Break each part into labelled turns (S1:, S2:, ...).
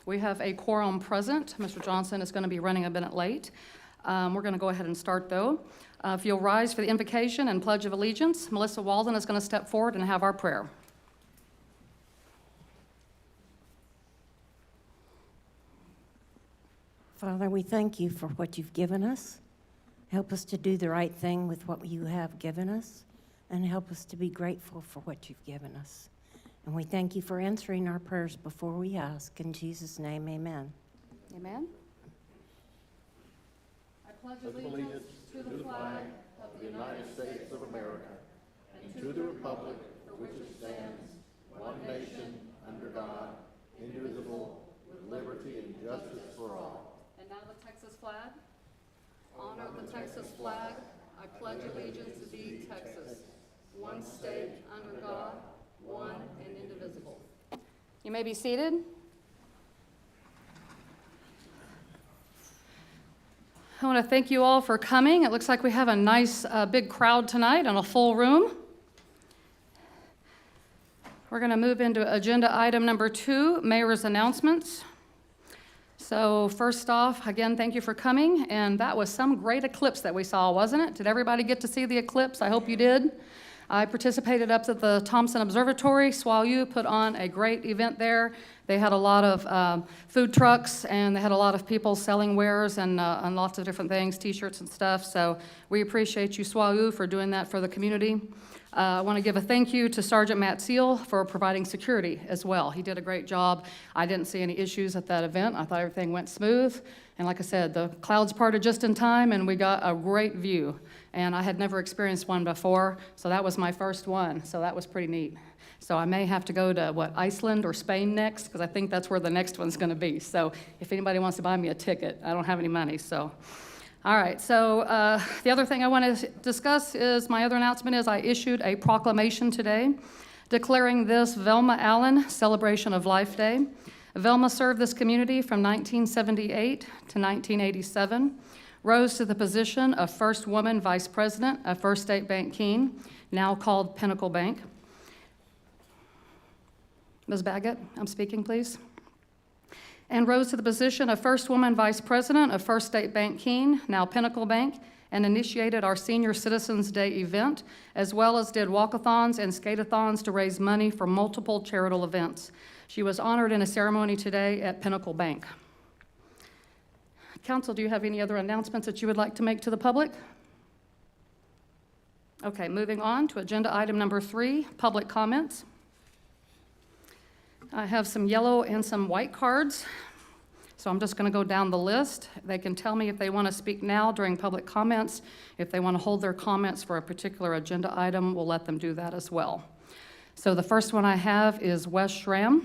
S1: We have a quorum present. Mr. Johnson is going to be running a minute late. We're going to go ahead and start, though. If you'll rise for the invocation and Pledge of Allegiance, Melissa Walden is going to step forward and have our prayer.
S2: Father, we thank you for what you've given us. Help us to do the right thing with what you have given us, and help us to be grateful for what you've given us. And we thank you for answering our prayers before we ask. In Jesus' name, amen.
S1: Amen. I pledge allegiance to the flag of the United States of America and to the republic for which it stands, one nation, under God, indivisible, with liberty and justice for all. And now the Texas flag. Honor the Texas flag. I pledge allegiance to thee, Texas, one state, under God, one and indivisible. You may be seated. I want to thank you all for coming. It looks like we have a nice big crowd tonight and a full room. We're going to move into agenda item number 2, mayor's announcements. So first off, again, thank you for coming. And that was some great eclipse that we saw, wasn't it? Did everybody get to see the eclipse? I hope you did. I participated up at the Thompson Observatory. SWAU put on a great event there. They had a lot of food trucks, and they had a lot of people selling wares and lots of different things, T-shirts and stuff. So we appreciate you, SWAU, for doing that for the community. I want to give a thank you to Sergeant Matt Seal for providing security as well. He did a great job. I didn't see any issues at that event. I thought everything went smooth. And like I said, the clouds parted just in time, and we got a great view. And I had never experienced one before, so that was my first one. So that was pretty neat. So I may have to go to, Iceland or Spain next, because I think that's where the next one's going to be. So if anybody wants to buy me a ticket, I don't have any money, so. All right, so the other thing I want to discuss is my other announcement is I issued a proclamation today declaring this Velma Allen Celebration of Life Day. Velma served this community from 1978 to 1987, rose to the position of first woman vice president of First State Bank Keene, now called Pinnacle Bank. Ms. Baggett, I'm speaking, please. And rose to the position of first woman vice president of First State Bank Keene, now Pinnacle Bank, and initiated our Senior Citizens Day event, as well as did walkathons and skate-a-thons to raise money for multiple charitable events. She was honored in a ceremony today at Pinnacle Bank. Council, do you have any other announcements that you would like to make to the public? Okay, moving on to agenda item number 3, public comments. I have some yellow and some white cards, so I'm just going to go down the list. They can tell me if they want to speak now during public comments. If they want to hold their comments for a particular agenda item, we'll let them do that as well. So the first one I have is Wes Schramm.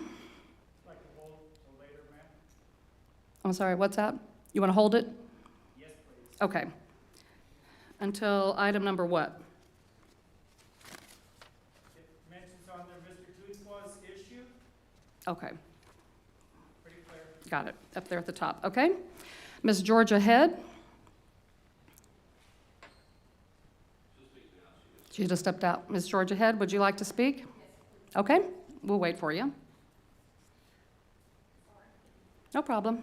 S3: I'd like to hold until later, ma'am.
S1: I'm sorry, what's that? You want to hold it?
S3: Yes, please.
S1: Okay. Until item number what?
S3: It mentions on there Mr. Kuzma's issue.
S1: Okay,
S3: Pretty clear.
S1: got it, up there at the top, okay. Ms. Georgia Head. She just stepped out. Ms. Georgia Head, would you like to speak? Okay, we'll wait for you. No problem.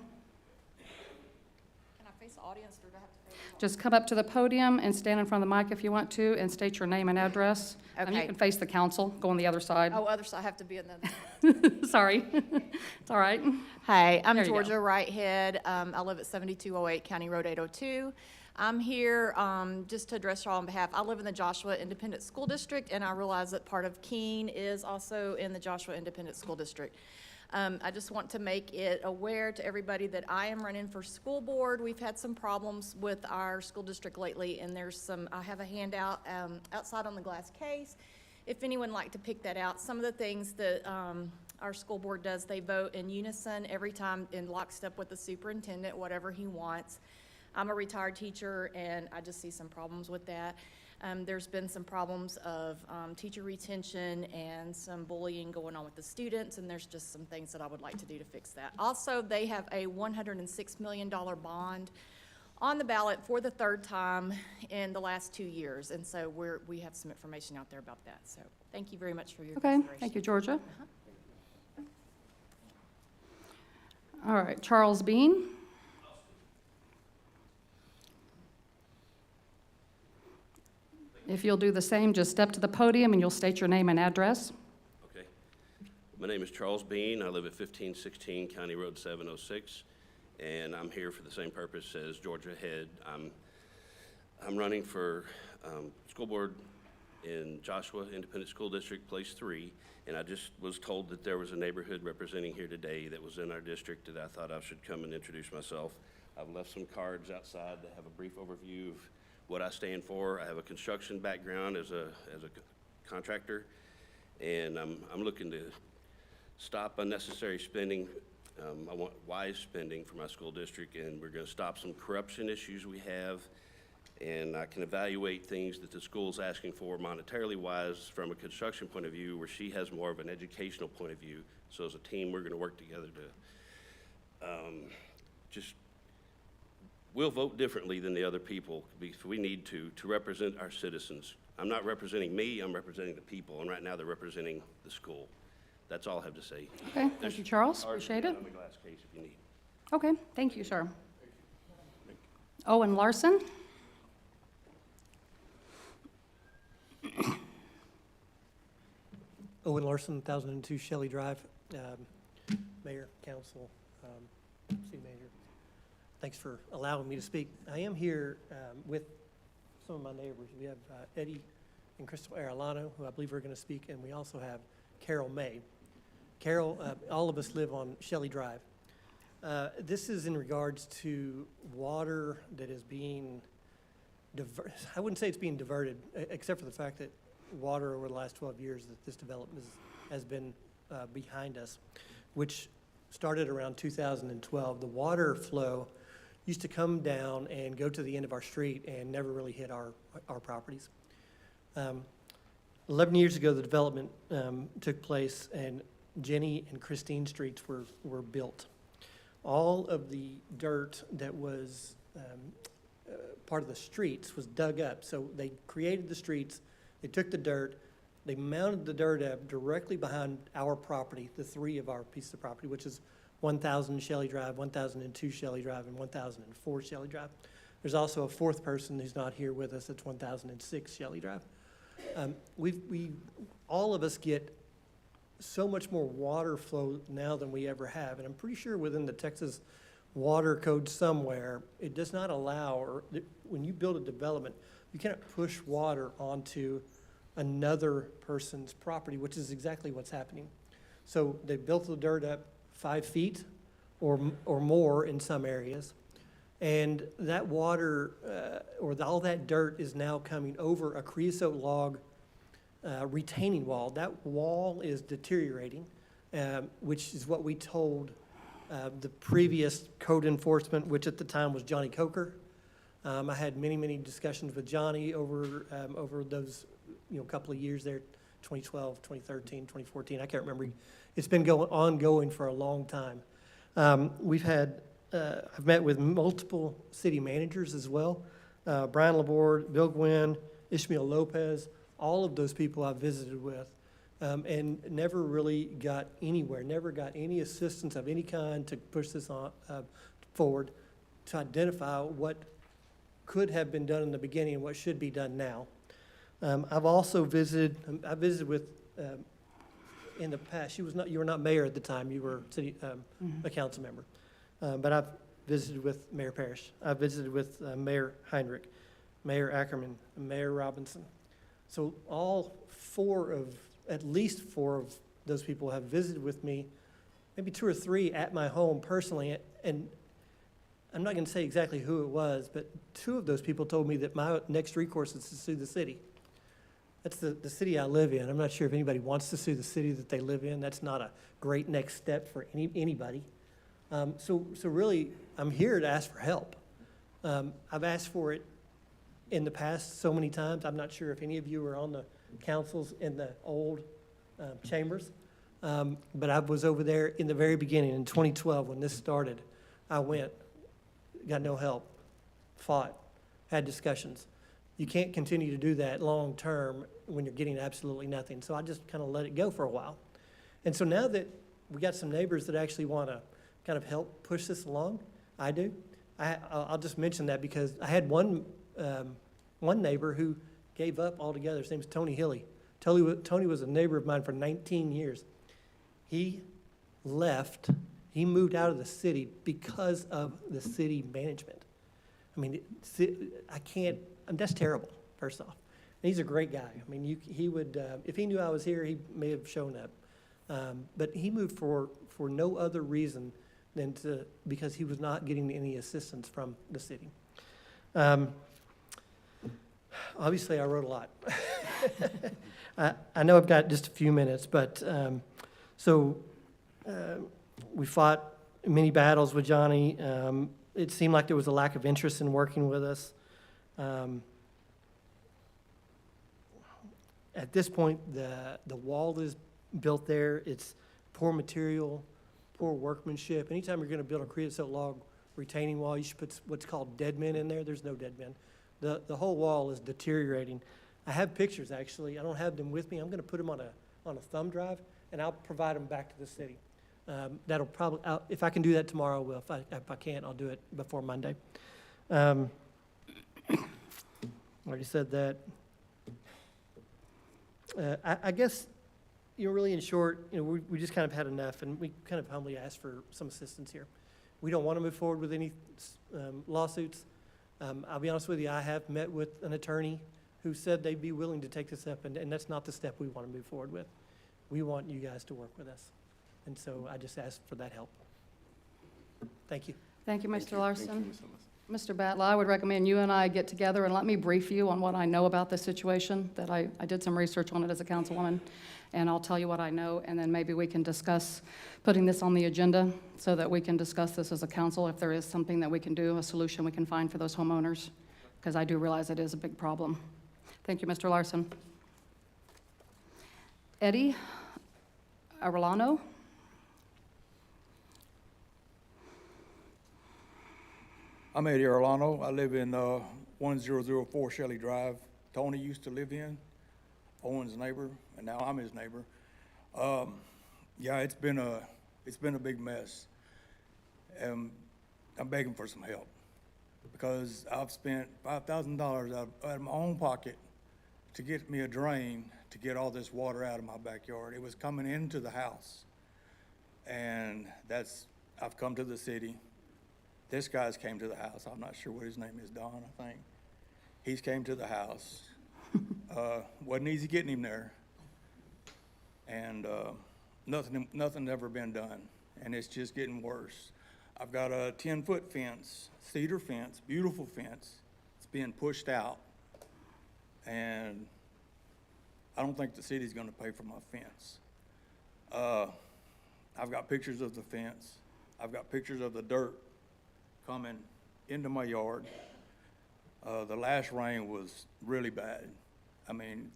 S4: Can I face the audience, or do I have to face the
S1: Just come up to the podium and stand in front of the mic if you want to, and state your name and address. And you
S4: Okay.
S1: can face the council, go on the other side.
S4: Oh, other side, I have to be in the...
S1: Sorry, it's all right.
S4: Hi, I'm
S1: There you go.
S4: Georgia Whitehead. I live at 7208 County Road 802. I'm here just to address y'all on behalf. I live in the Joshua Independent School District, and I realize that part of Keene is also in the Joshua Independent School District. I just want to make it aware to everybody that I am running for school board. We've had some problems with our school district lately, and I have a handout outside on the glass case. If anyone would like to pick that out, some of the things that our school board does, they vote in unison every time in lockstep with the superintendent, whatever he wants. I'm a retired teacher, and I just see some problems with that. There's been some problems of teacher retention and some bullying going on with the students, and there's just some things that I would like to do to fix that. Also, they have a $106 million bond on the ballot for the 3rd time in the last 2 years, and so we have some information out there about that. So thank you very much for your
S1: Okay,
S4: consideration.
S1: thank you, Georgia. All right, Charles Bean. If you'll do the same, just step to the podium and you'll state your name and address.
S5: Okay. My name is Charles Bean. I live at 1516 County Road 706, and I'm here for the same purpose as Georgia Head. I'm running for school board in Joshua Independent School District, Place 3, and I just was told that there was a neighborhood representing here today that was in our district that I thought I should come and introduce myself. I've left some cards outside that have a brief overview of what I stand for. I have a construction background as a contractor, and I'm looking to stop unnecessary spending. I want wise spending for my school district, and we're going to stop some corruption issues we have, and I can evaluate things that the school's asking for monetarily wise from a construction point of view, where she has more of an educational point of view. So as a team, we're going to work together to we'll vote differently than the other people because we need to represent our citizens. I'm not representing me, I'm representing the people, and right now they're representing the school. That's all I have to say.
S1: Okay, thank you, Charles. Appreciate it.
S5: I'm a glass case if you need.
S1: Okay, thank you, sir. Owen Larson.
S6: Owen Larson, 1002 Shelley Drive, Mayor, Council, City Manager. Thanks for allowing me to speak. I am here with some of my neighbors. We have Eddie and Crystal Arellano, who I believe are going to speak, and we also have Carol May. Carol, all of us live on Shelley Drive. This is in regards to water that is being I wouldn't say it's being diverted, except for the fact that water over the last 12 years that this development has been behind us, which started around 2012. The water flow used to come down and go to the end of our street and never really hit our properties. 11 years ago, the development took place, and Jenny and Christine streets were built. All of the dirt that was part of the streets was dug up. So they created the streets, they took the dirt, they mounted the dirt up directly behind our property, the three of our pieces of property, which is 1000 Shelley Drive, 1002 Shelley Drive, and 1004 Shelley Drive. There's also a fourth person who's not here with us. It's 1006 Shelley Drive. All of us get so much more water flow now than we ever have, and I'm pretty sure within the Texas water code somewhere, it does not allow, or when you build a development, you cannot push water onto another person's property, which is exactly what's happening. So they built the dirt up 5 feet or more in some areas, and that water, all that dirt is now coming over a creosote log retaining wall. That wall is deteriorating, which is what we told the previous code enforcement, which at the time was Johnny Coker. I had many discussions with Johnny over those couple of years there, 2012, 2013, 2014. I can't remember. It's been ongoing for a long time. I've met with multiple city managers as well. Brian Laborde, Bill Gwynn, Ishmael Lopez, all of those people I've visited with, and never really got anywhere, never got any assistance of any kind to push this on forward to identify what could have been done in the beginning and what should be done now. I've also visited with, in the past, you were not mayor at the time, you were a council member. But I've visited with Mayor Parrish. I've visited with Mayor Heinrich, Mayor Ackerman, and Mayor Robinson. So at least four of those people have visited with me, maybe 2 or 3 at my home personally. And I'm not going to say exactly who it was, but 2 of those people told me that my next recourse is to sue the city. That's the city I live in. I'm not sure if anybody wants to sue the city that they live in. That's not a great next step for anybody. So really, I'm here to ask for help. I've asked for it in the past so many times. I'm not sure if any of you are on the councils in the old chambers, but I was over there in the very beginning in 2012 when this started. I went, got no help, fought, had discussions. You can't continue to do that long term when you're getting absolutely nothing. So I just kind of let it go for a while. And so now that we got some neighbors that actually want to kind of help push this along. I do. I'll just mention that because I had one neighbor who gave up altogether. His name's Tony Hilly. Tony was a neighbor of mine for 19 years. He left. He moved out of the city because of the city management. I mean, I can't, that's terrible, first off. And he's a great guy. I mean, he would, if he knew I was here, he may have shown up. But he moved for no other reason than because he was not getting any assistance from the city. Obviously, I wrote a lot. I know I've got just a few minutes, but we fought many battles with Johnny. It seemed like there was a lack of interest in working with us. At this point, the wall is built there. It's poor material, poor workmanship. Anytime you're going to build a creosote log retaining wall, you should put what's called dead men in there. There's no dead men. The whole wall is deteriorating. I have pictures, actually. I don't have them with me. I'm going to put them on a thumb drive, and I'll provide them back to the city. That'll probably, if I can do that tomorrow, I will. If I can't, I'll do it before Monday. Already said that. I guess, really in short, we just kind of had enough, and we kind of humbly asked for some assistance here. We don't want to move forward with any lawsuits. I'll be honest with you, I have met with an attorney who said they'd be willing to take this up, and that's not the step we want to move forward with. We want you guys to work with us. And so I just asked for that help. Thank you.
S1: Thank you, Mr. Larson. Mr. Batla, I would recommend you and I get together and let me brief you on what I know about this situation, that I did some research on it as a councilwoman, and I'll tell you what I know, and then maybe we can discuss putting this on the agenda so that we can discuss this as a council if there is something that we can do, a solution we can find for those homeowners, because I do realize it is a big problem. Thank you, Mr. Larson. Eddie Arellano.
S7: I'm Eddie Arellano. I live in 1004 Shelley Drive. Tony used to live in, Owen's neighbor, and now I'm his neighbor. Yeah, it's been a big mess. I'm begging for some help because I've spent $5,000 out of my own pocket to get me a drain to get all this water out of my backyard. It was coming into the house, and I've come to the city. This guy's came to the house. I'm not sure what his name is, Don, I think. He's came to the house. Wasn't easy getting him there. And nothing ever been done. And it's just getting worse. I've got a 10-foot fence, cedar fence, beautiful fence. It's being pushed out. And I don't think the city's gonna pay for my fence. I've got pictures of the fence. I've got pictures of the dirt coming into my yard. The last rain was really bad. I mean,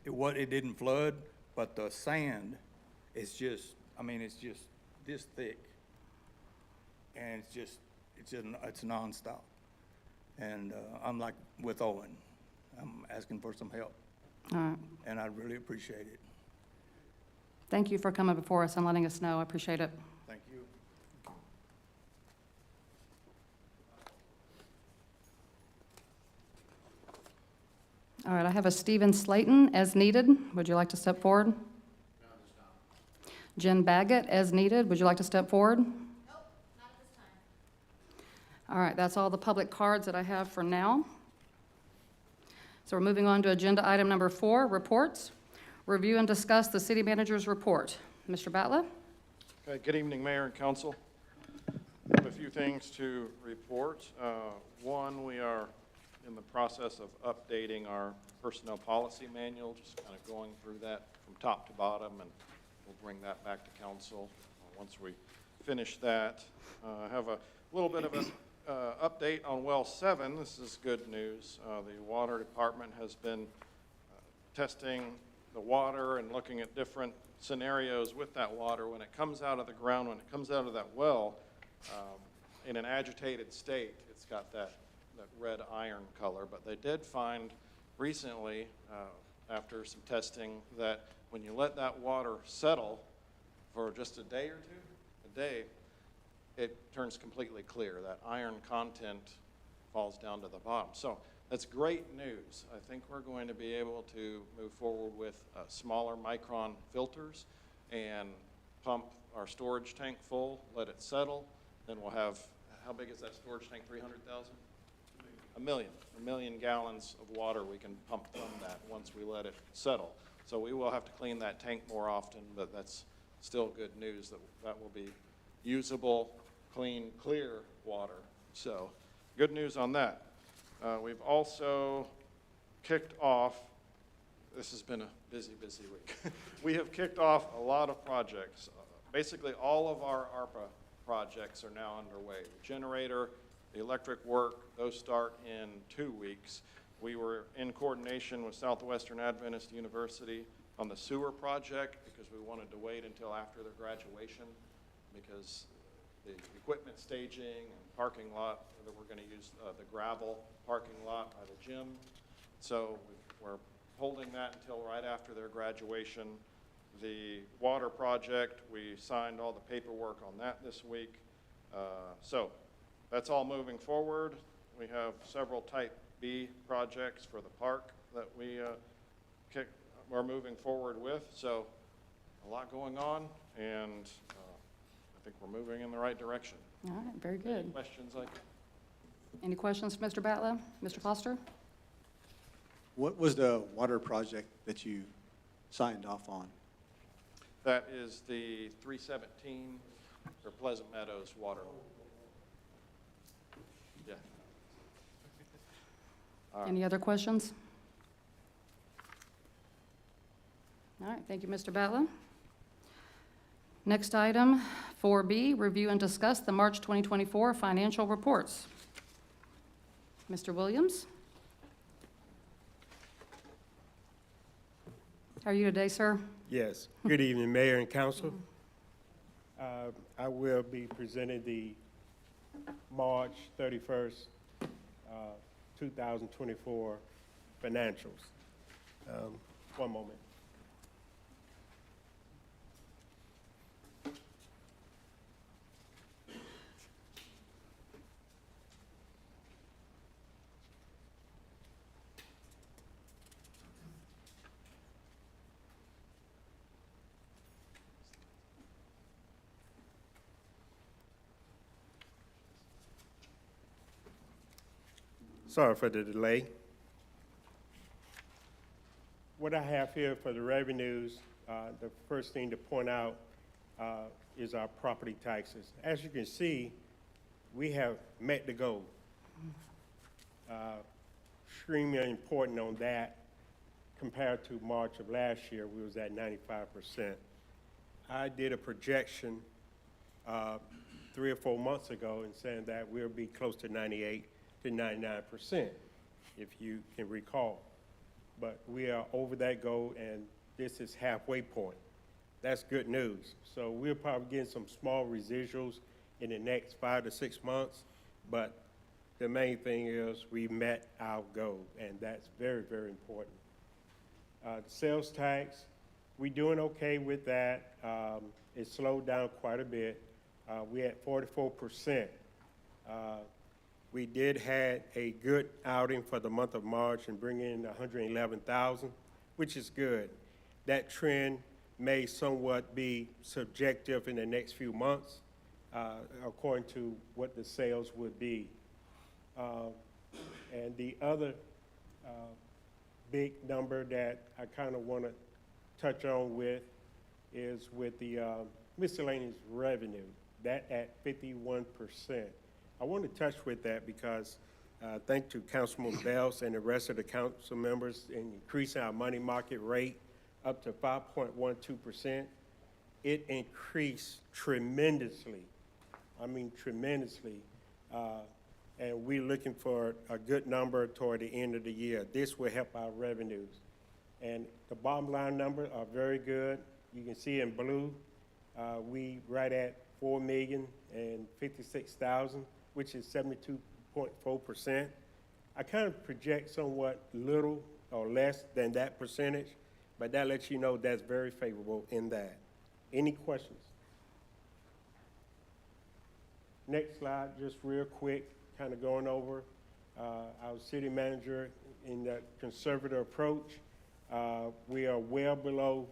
S7: it didn't flood, but the sand is just this thick. And it's nonstop. And I'm like with Owen, I'm asking for some help.
S1: All right.
S7: And I really appreciate it.
S1: Thank you for coming before us and letting us know. I appreciate it.
S7: Thank you.
S1: All right, I have a Stephen Slayton as needed. Would you like to step forward? No, this time. Jen Baggett as needed. Would you like to step forward? Nope, not this time. All right, that's all the public cards that I have for now. So we're moving on to agenda item number 4, reports. Review and discuss the city manager's report. Mr. Batla?
S8: Okay, good evening, Mayor and Council. I have a few things to report. One, we are in the process of updating our personnel policy manual, just kind of going through that from top to bottom, and we'll bring that back to council once we finish that. I have a little bit of an update on well 7. This is good news. The water department has been testing the water and looking at different scenarios with that water when it comes out of the ground, when it comes out of that well. In an agitated state, it's got that red iron color, but they did find recently, after some testing, that when you let that water settle for just a day or two, it turns completely clear. That iron content falls down to the bottom. So that's great news. I think we're going to be able to move forward with smaller micron filters and pump our storage tank full, let it settle. Then we'll have, how big is that storage tank, 300,000? A million gallons of water we can pump from that once we let it settle. So we will have to clean that tank more often, but that's still good news that that will be usable, clean, clear water. So good news on that. We've also kicked off, this has been a busy week. We have kicked off a lot of projects. Basically, all of our ARPA projects are now underway. The generator, the electric work, those start in 2 weeks. We were in coordination with Southwestern Adventist University on the sewer project because we wanted to wait until after their graduation because the equipment staging and parking lot, that we're going to use the gravel parking lot by the gym. So we're holding that until right after their graduation. The water project, we signed all the paperwork on that this week. So that's all moving forward. We have several Type B projects for the park that we're moving forward with. So a lot going on, and I think we're moving in the right direction.
S1: All right, very good.
S8: Any questions?
S1: Any questions for Mr. Batla? Mr. Foster?
S9: What was the water project that you signed off on?
S8: That is the 317 for Pleasant Meadows water. Yeah.
S1: Any other questions? All right, thank you, Mr. Batla. Next item, 4B, review and discuss the March 2024 financial reports. Mr. Williams? How are you today, sir?
S10: Yes. Good evening, Mayor and Council. I will be presenting the March 31st, 2024 financials. One moment. Sorry for the delay. What I have here for the revenues, the first thing to point out is our property taxes. As you can see, we have met the goal. Extremely important on that. Compared to March of last year, we was at 95%. I did a projection 3 or 4 months ago and saying that we'll be close to 98 to 99%, if you can recall. But we are over that goal, and this is halfway point. That's good news. So we're probably getting some small residuals in the next 5 to 6 months, but the main thing is we met our goal, and that's very, very important. The sales tax, we're doing okay with that. It slowed down quite a bit. We're at 44%. We did have a good outing for the month of March and bring in 111,000, which is good. That trend may somewhat be subjective in the next few months, according to what the sales would be. And the other big number that I kind of want to touch on with is with the miscellaneous revenue, that at 51%. I want to touch with that because thanks to Councilman Bells and the rest of the council members in increasing our money market rate up to 5.12%. It increased tremendously. I mean tremendously. And we're looking for a good number toward the end of the year. This will help our revenues. And the bottom line numbers are very good. You can see in blue, we right at 4,056,000. Which is 72.4%. I kind of project somewhat little or less than that percentage, but that lets you know that's very favorable in that. Any questions? Next slide, just real quick, kind of going over our city manager in that conservative approach. We are well below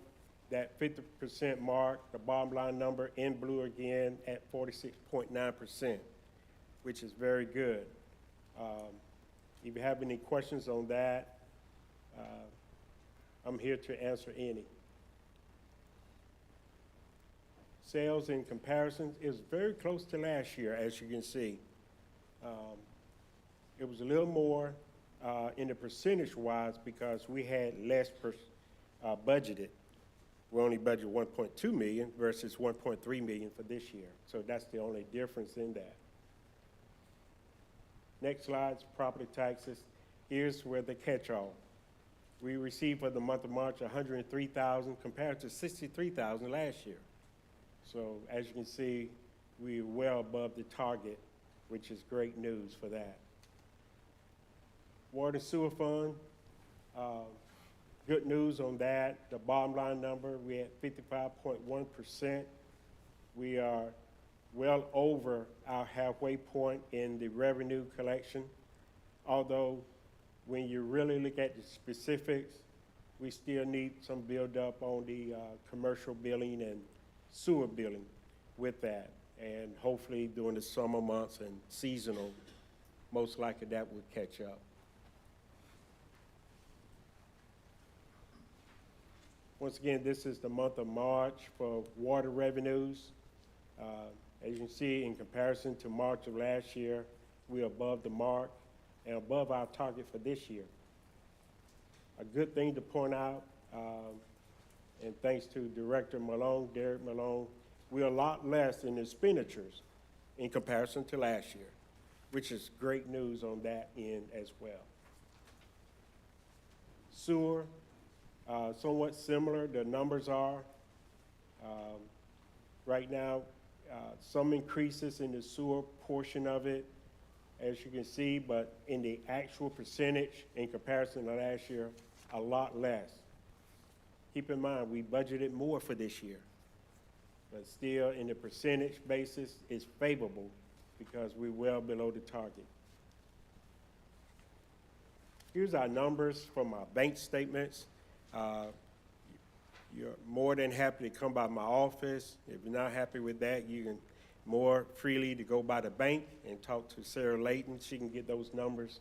S10: that 50% mark, the bottom line number in blue again at 46.9%, which is very good. If you have any questions on that, I'm here to answer any. Sales in comparisons is very close to last year, as you can see. It was a little more in the percentage-wise because we had less budgeted. We only budgeted 1.2 million versus 1.3 million for this year. So that's the only difference in that. Next slide's property taxes. Here's where the catch-all. We received for the month of March 103,000 compared to 63,000 last year. So as you can see, we're well above the target, which is great news for that. Water and sewer fund, good news on that. The bottom line number, we're at 55.1%. We are well over our halfway point in the revenue collection. Although when you really look at the specifics, we still need some build up on the commercial billing and sewer billing with that. And hopefully during the summer months and seasonal, most likely that would catch up. Once again, this is the month of March for water revenues. As you can see, in comparison to March of last year, we're above the mark and above our target for this year. A good thing to point out, and thanks to Director Malone, Derek Malone, we're a lot less in expenditures in comparison to last year, which is great news on that end as well. Sewer, somewhat similar, the numbers are. Right now, some increases in the sewer portion of it, as you can see, but in the actual percentage in comparison to last year, a lot less. Keep in mind, we budgeted more for this year, but still in the percentage basis, it's favorable because we're well below the target. Here's our numbers from our bank statements. You're more than happy to come by my office. If you're not happy with that, you can more freely to go by the bank and talk to Sarah Layton. She can get those numbers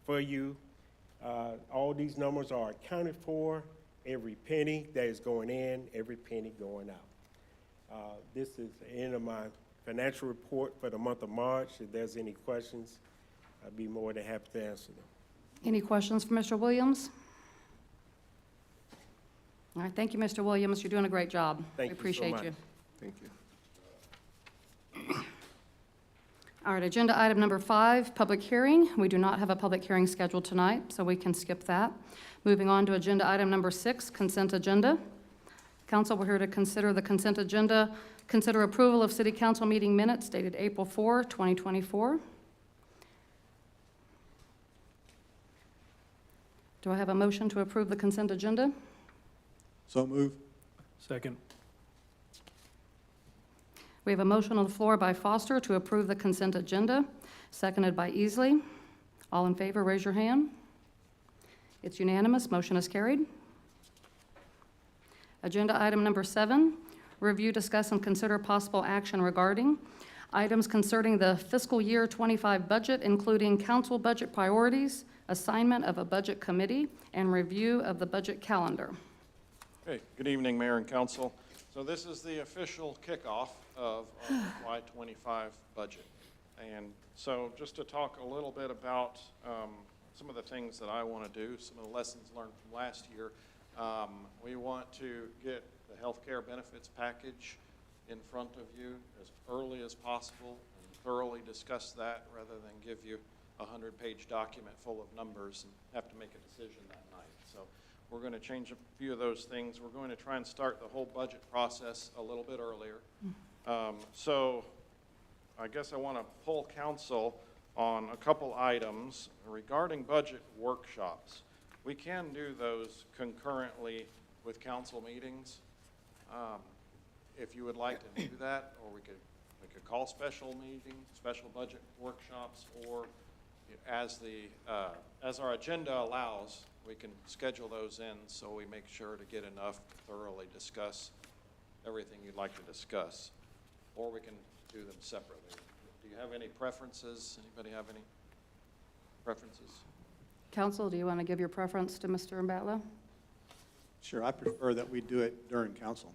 S10: for you. All these numbers are accounted for, every penny that is going in, every penny going out. This is the end of my financial report for the month of March. If there's any questions, I'd be more than happy to answer them.
S1: Any questions for Mr. Williams? All right, thank you, Mr. Williams. You're doing a great job.
S8: Thank
S1: We
S8: you so
S1: appreciate
S8: much.
S1: you.
S8: Thank you.
S1: All right, agenda item number 5, public hearing. We do not have a public hearing scheduled tonight, so we can skip that. Moving on to agenda item number 6, consent agenda. Council, we're here to consider the consent agenda. Consider approval of city council meeting minutes dated April 4, 2024. Do I have a motion to approve the consent agenda?
S9: So move.
S10: Second.
S1: We have a motion on the floor by Foster to approve the consent agenda, seconded by Easley. All in favor, raise your hand. It's unanimous. Motion is carried. Agenda item number 7, review, discuss, and consider possible action regarding items concerning the fiscal year 25 budget, including council budget priorities, assignment of a budget committee, and review of the budget calendar.
S8: Okay, good evening, Mayor and Council. So this is the official kickoff of our FY25 budget. And so just to talk a little bit about some of the things that I want to do, some of the lessons learned from last year. We want to get the health care benefits package in front of you as early as possible and thoroughly discuss that rather than give you a 100-page document full of numbers and have to make a decision that night. So we're going to change a few of those things. We're going to try and start the whole budget process a little bit earlier. So I guess I want to poll council on a couple items regarding budget workshops. We can do those concurrently with council meetings if you would like to do that, or we could We could call special meetings, special budget workshops, or as our agenda allows, we can schedule those in so we make sure to get enough to thoroughly discuss everything you'd like to discuss. Or we can do them separately. Do you have any preferences? Anybody have any preferences?
S1: Council, do you want to give your preference to Mr. Mbatla?
S9: Sure, I prefer that we do it during council.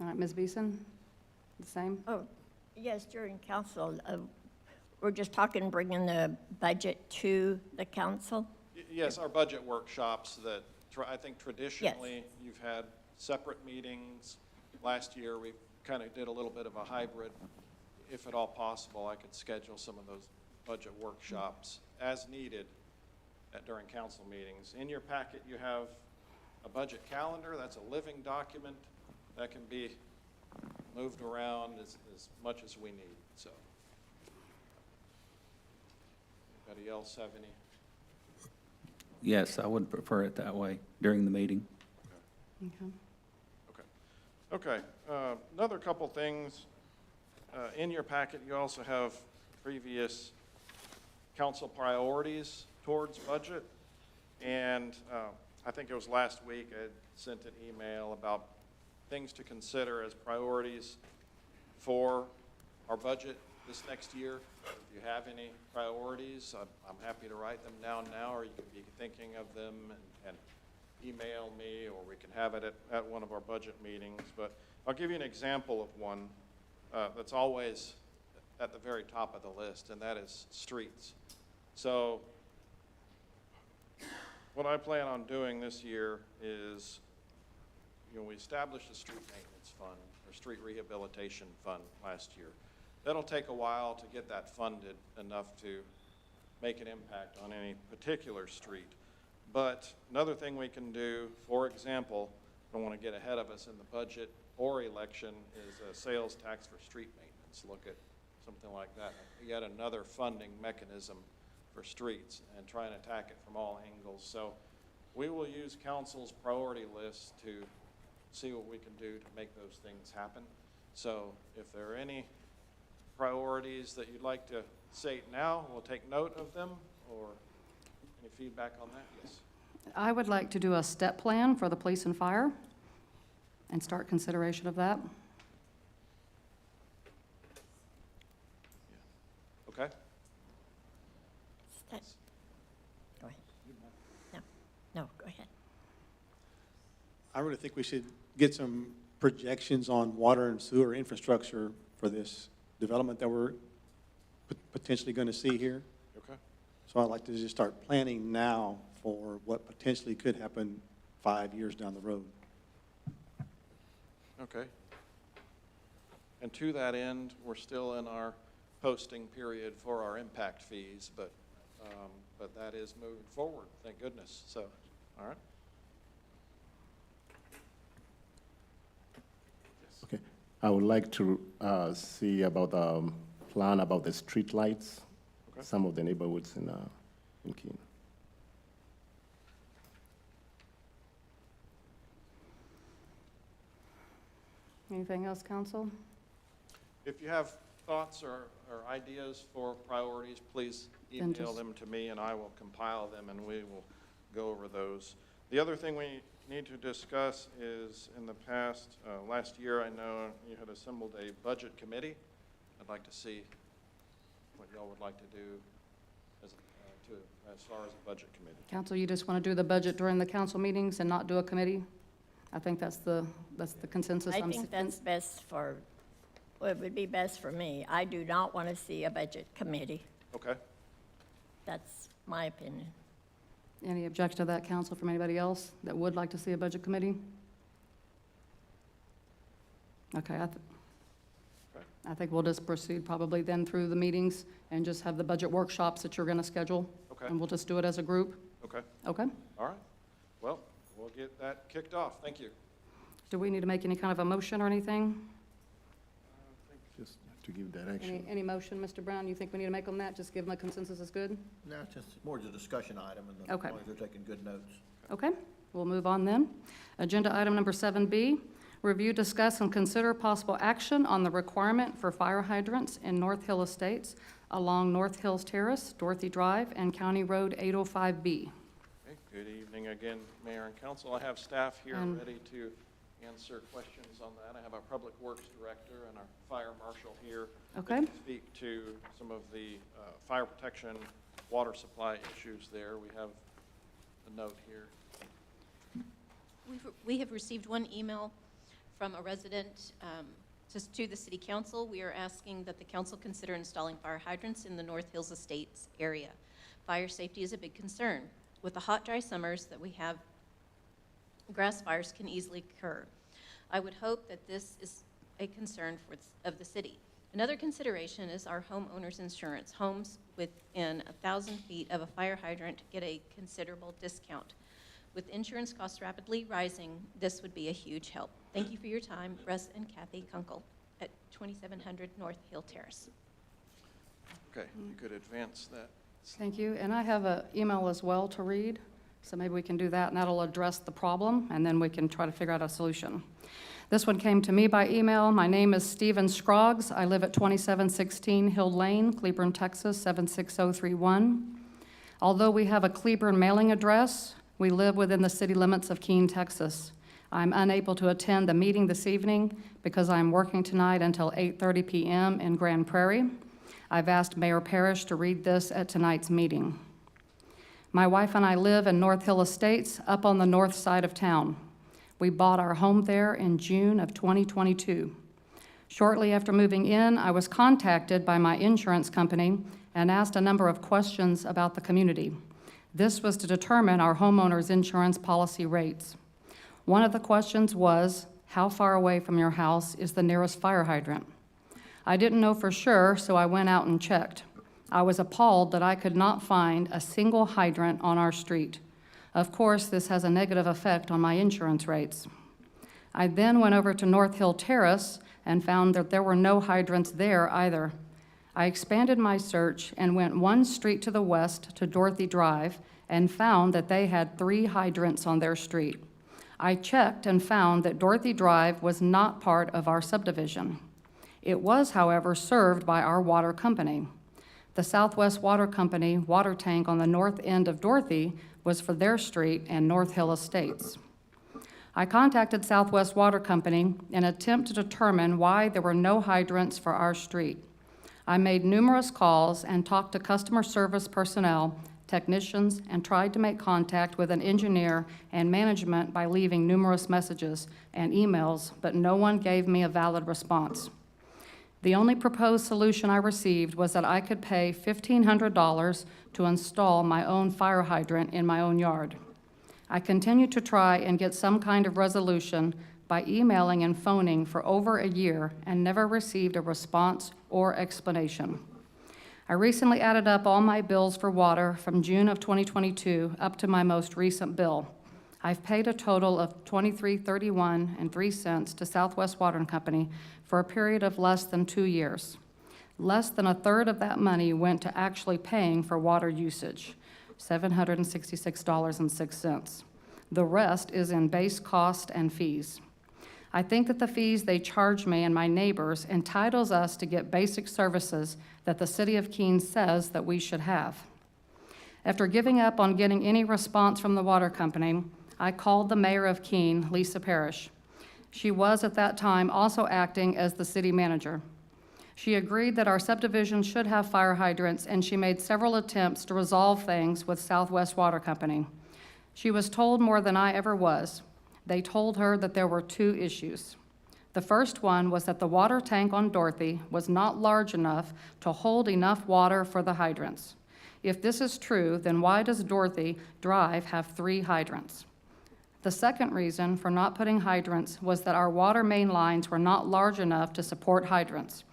S1: All right, Ms. Beeson, the same?
S11: Oh, yes, during council, we're just talking bringing the budget to the council?
S8: Yes, our budget workshops that I think traditionally you've had separate meetings. Last year, we kind of did a little bit of a hybrid. If at all possible, I could schedule some of those budget workshops as needed during council meetings. In your packet, you have a budget calendar. That's a living document that can be moved around as much as we need. So, anybody else have any?
S12: Yes, I would prefer it that way during the meeting.
S1: Okay.
S8: Okay. Another couple things. In your packet, you also have previous council priorities towards budget. And I think it was last week I sent an email about things to consider as priorities for our budget this next year. If you have any priorities, I'm happy to write them down now, or you can be thinking of them and email me, or we can have it at one of our budget meetings. But I'll give you an example of one that's always at the very top of the list, and that is streets. So what I plan on doing this year is, we established a street maintenance fund or street rehabilitation fund last year. That'll take a while to get that funded enough to make an impact on any particular street. But another thing we can do, for example, I don't want to get ahead of us in the budget or election, is a sales tax for street maintenance. Look at something like that. Yet another funding mechanism for streets and try and attack it from all angles. So we will use council's priority list to see what we can do to make those things happen. So if there are any priorities that you'd like to state now, we'll take note of them, or any feedback on that? Yes.
S1: I would like to do a step plan for the police and fire and start consideration of that.
S8: Okay.
S11: Go ahead. No, go ahead.
S9: I really think we should get some projections on water and sewer infrastructure for this development that we're potentially going to see here.
S8: Okay.
S9: So I'd like to just start planning now for what potentially could happen 5 years down the road.
S8: Okay. And to that end, we're still in our posting period for our impact fees, but that is moving forward, thank goodness. So, all right. Yes.
S13: Okay. I would like to see about the plan about the street lights,
S8: Okay.
S13: some of the neighborhoods in Keene.
S1: Anything else, council?
S8: If you have thoughts or ideas for priorities, please
S1: Then
S8: email
S1: just-
S8: them to me and I will compile them and we will go over those. The other thing we need to discuss is in the past, last year, I know you had assembled a budget committee. I'd like to see what y'all would like to do as far as a budget committee.
S1: Council, you just want to do the budget during the council meetings and not do a committee? I think that's the consensus.
S11: I think that's best for, well, it would be best for me. I do not want to see a budget committee.
S8: Okay.
S11: That's my opinion.
S1: Any objection to that, council, from anybody else that would like to see a budget committee? Okay, I think we'll just proceed probably then through the meetings and just have the budget workshops that you're going to schedule.
S8: Okay.
S1: And we'll just do it as a group.
S8: Okay.
S1: Okay?
S8: All right. Well, we'll get that kicked off. Thank you.
S1: Do we need to make any kind of a motion or anything?
S13: Just to give direction.
S1: Any motion, Mr. Brown, you think we need to make on that? Just give them a consensus is good?
S14: No, it's just more the discussion item, and
S1: Okay.
S14: as long as they're taking good notes.
S1: Okay, we'll move on then. Agenda item number 7B, Review, discuss, and consider possible action on the requirement for fire hydrants in North Hill Estates along North Hills Terrace, Dorothy Drive, and County Road 805B.
S8: Okay, good evening again, Mayor and Council. I have staff here
S1: And-
S8: ready to answer questions on that. I have our Public Works Director and our Fire Marshal here. that
S1: Okay.
S8: can speak to some of the fire protection, water supply issues there. We have a note here.
S15: We have received one email from a resident to the City Council. We are asking that the council consider installing fire hydrants in the North Hills Estates area. Fire safety is a big concern. With the hot, dry summers that we have, grass fires can easily occur. I would hope that this is a concern of the city. Another consideration is our homeowners insurance. Homes within 1,000 feet of a fire hydrant get a considerable discount. With insurance costs rapidly rising, this would be a huge help. Thank you for your time. Russ and Kathy Kunkel at 2700 North Hill Terrace.
S8: Okay, you could advance that.
S1: Thank you. And I have an email as well to read, so maybe we can do that, and that'll address the problem, and then we can try to figure out a solution. This one came to me by email. My name is Stephen Scroggs. I live at 2716 Hill Lane, Cleburne, Texas, 76031. Although we have a Cleburne mailing address, we live within the city limits of Keene, Texas. I'm unable to attend the meeting this evening because I'm working tonight until 8:30 p.m. in Grand Prairie. I've asked Mayor Parrish to read this at tonight's meeting. My wife and I live in North Hill Estates up on the north side of town. We bought our home there in June of 2022. Shortly after moving in, I was contacted by my insurance company and asked a number of questions about the community. This was to determine our homeowners insurance policy rates. One of the questions was, how far away from your house is the nearest fire hydrant? I didn't know for sure, so I went out and checked. I was appalled that I could not find a single hydrant on our street. Of course, this has a negative effect on my insurance rates. I then went over to North Hill Terrace and found that there were no hydrants there either. I expanded my search and went one street to the west to Dorothy Drive and found that they had 3 hydrants on their street. I checked and found that Dorothy Drive was not part of our subdivision. It was, however, served by our water company. The Southwest Water Company water tank on the north end of Dorothy was for their street and North Hill Estates. I contacted Southwest Water Company in an attempt to determine why there were no hydrants for our street. I made numerous calls and talked to customer service personnel, technicians, and tried to make contact with an engineer and management by leaving numerous messages and emails, but no one gave me a valid response. The only proposed solution I received was that I could pay $1,500 to install my own fire hydrant in my own yard. I continued to try and get some kind of resolution by emailing and phoning for over a year and never received a response or explanation. I recently added up all my bills for water from June of 2022 up to my most recent bill. I've paid a total of $23.31 to Southwest Water Company for a period of less than 2 years. Less than a third of that money went to actually paying for water usage, $766.06. The rest is in base cost and fees. I think that the fees they charge me and my neighbors entitles us to get basic services that the City of Keene says that we should have. After giving up on getting any response from the water company, I called the mayor of Keene, Lisa Parrish. She was at that time also acting as the city manager. She agreed that our subdivision should have fire hydrants, and she made several attempts to resolve things with Southwest Water Company. She was told more than I ever was. They told her that there were 2 issues. The first one was that the water tank on Dorothy was not large enough to hold enough water for the hydrants. If this is true, then why does Dorothy Drive have 3 hydrants? The second reason for not putting hydrants was that our water main lines were not large enough to support hydrants.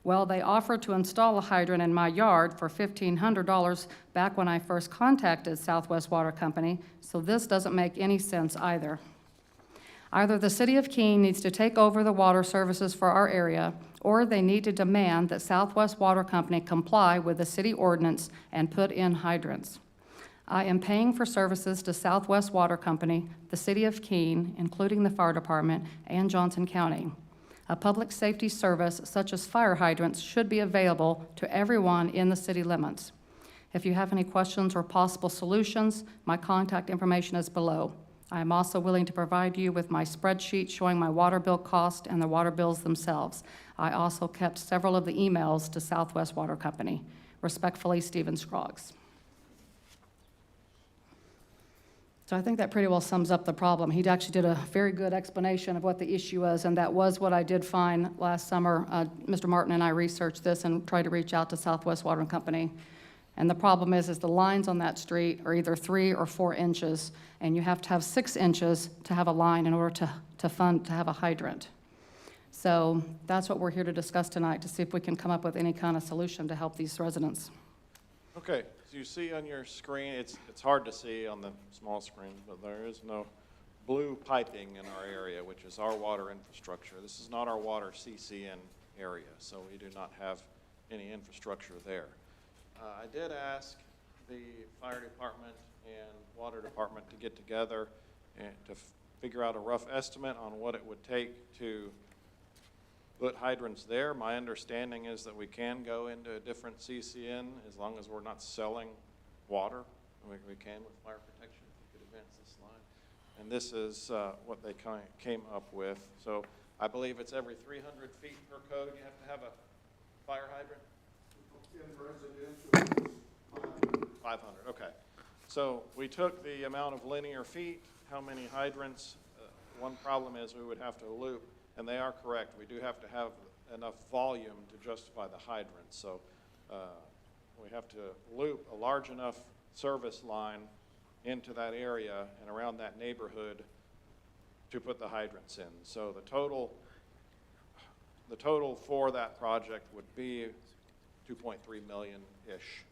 S1: Well, they offered to install a hydrant in my yard for $1,500 back when I first contacted Southwest Water Company, so this doesn't make any sense either. Either the City of Keene needs to take over the water services for our area, or they need to demand that Southwest Water Company comply with the city ordinance and put in hydrants. I am paying for services to Southwest Water Company, the City of Keene, including the Fire Department, and Johnson County. A public safety service such as fire hydrants should be available to everyone in the city limits. If you have any questions or possible solutions, my contact information is below. I am also willing to provide you with my spreadsheet showing my water bill cost and the water bills themselves. I also kept several of the emails to Southwest Water Company. Respectfully, Stephen Scroggs. So I think that pretty well sums up the problem. He actually did a very good explanation of what the issue was, and that was what I did find last summer. Mr. Martin and I researched this and tried to reach out to Southwest Water Company. And the problem is the lines on that street are either 3 or 4 inches, and you have to have 6 inches to have a line in order to have a hydrant. So that's what we're here to discuss tonight, to see if we can come up with any kind of solution to help these residents.
S8: Okay, so you see on your screen, it's hard to see on the small screen, but there is no blue piping in our area, which is our water infrastructure. This is not our water CCN area, so we do not have any infrastructure there. I did ask the fire department and water department to get together and to figure out a rough estimate on what it would take to put hydrants there. My understanding is that we can go into a different CCN as long as we're not selling water. We can with fire protection. If you could advance this slide. And this is what they came up with. So I believe it's every 300 feet per code you have to have a fire hydrant. In residential, 500, okay. So we took the amount of linear feet, how many hydrants. One problem is we would have to loop, and they are correct. We do have to have enough volume to justify the hydrants. So we have to loop a large enough service line into that area and around that neighborhood to put the hydrants in. So the total for that project would be 2.3 million-ish.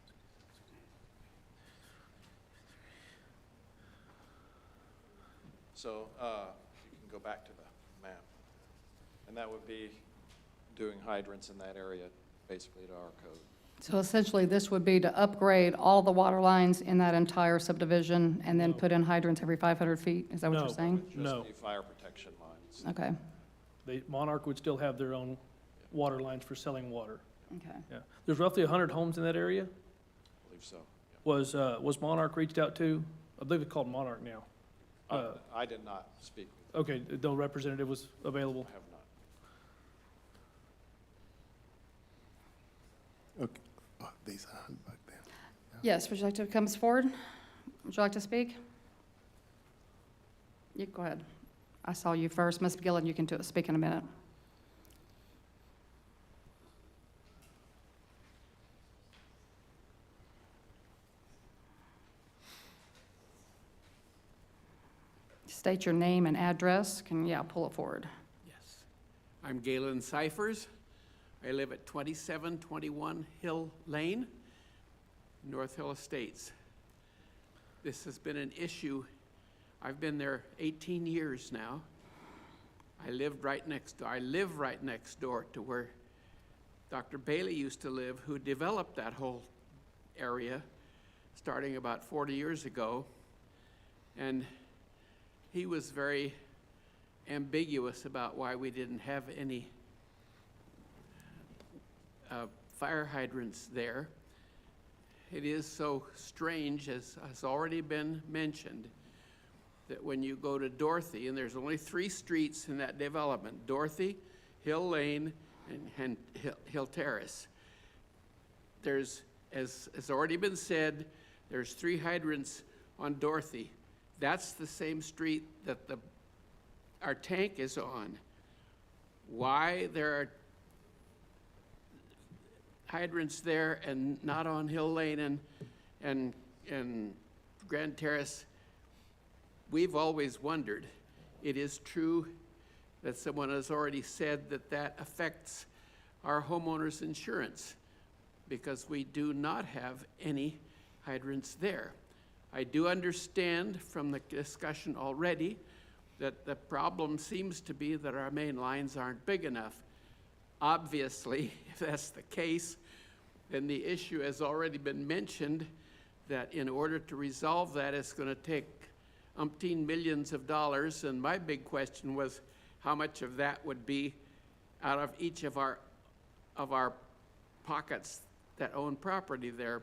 S8: So you can go back to the map. And that would be doing hydrants in that area, basically to our code.
S1: So essentially, this would be to upgrade all the water lines in that entire subdivision and then put in hydrants every 500 feet? Is that what you're saying?
S8: Just the fire protection lines.
S1: Okay.
S16: Monarch would still have their own water lines for selling water.
S1: Okay.
S16: Yeah. There's roughly 100 homes in that area.
S8: I believe so. Yeah.
S16: Was Monarch reached out to? I believe it's called Monarch now.
S8: I did not speak with them.
S16: Okay, no representative was available.
S8: I have not.
S13: Okay. Oh, there's a hand back there.
S1: Yes, would you like to come forward? Would you like to speak? You go ahead. I saw you first. Ms. Gillen, you can speak in a minute. State your name and address. Pull it forward.
S17: Yes. I'm Galen Cyphers. I live at 2721 Hill Lane, North Hill Estates. This has been an issue. I've been there 18 years now. I live right next door to where Dr. Bailey used to live, who developed that whole area starting about 40 years ago. And he was very ambiguous about why we didn't have any fire hydrants there. It is so strange, as has already been mentioned, that when you go to Dorothy, and there's only 3 streets in that development, Dorothy, Hill Lane, and Hill Terrace. There's, as has already been said, there's 3 hydrants on Dorothy. That's the same street that our tank is on. Why there are hydrants there and not on Hill Lane and Grand Terrace, we've always wondered. It is true that someone has already said that affects our homeowners' insurance because we do not have any hydrants there. I do understand from the discussion already that the problem seems to be that our main lines aren't big enough. Obviously, if that's the case, then the issue has already been mentioned that in order to resolve that, it's going to take umpteen millions of dollars. And my big question was how much of that would be out of each of our pockets that own property there.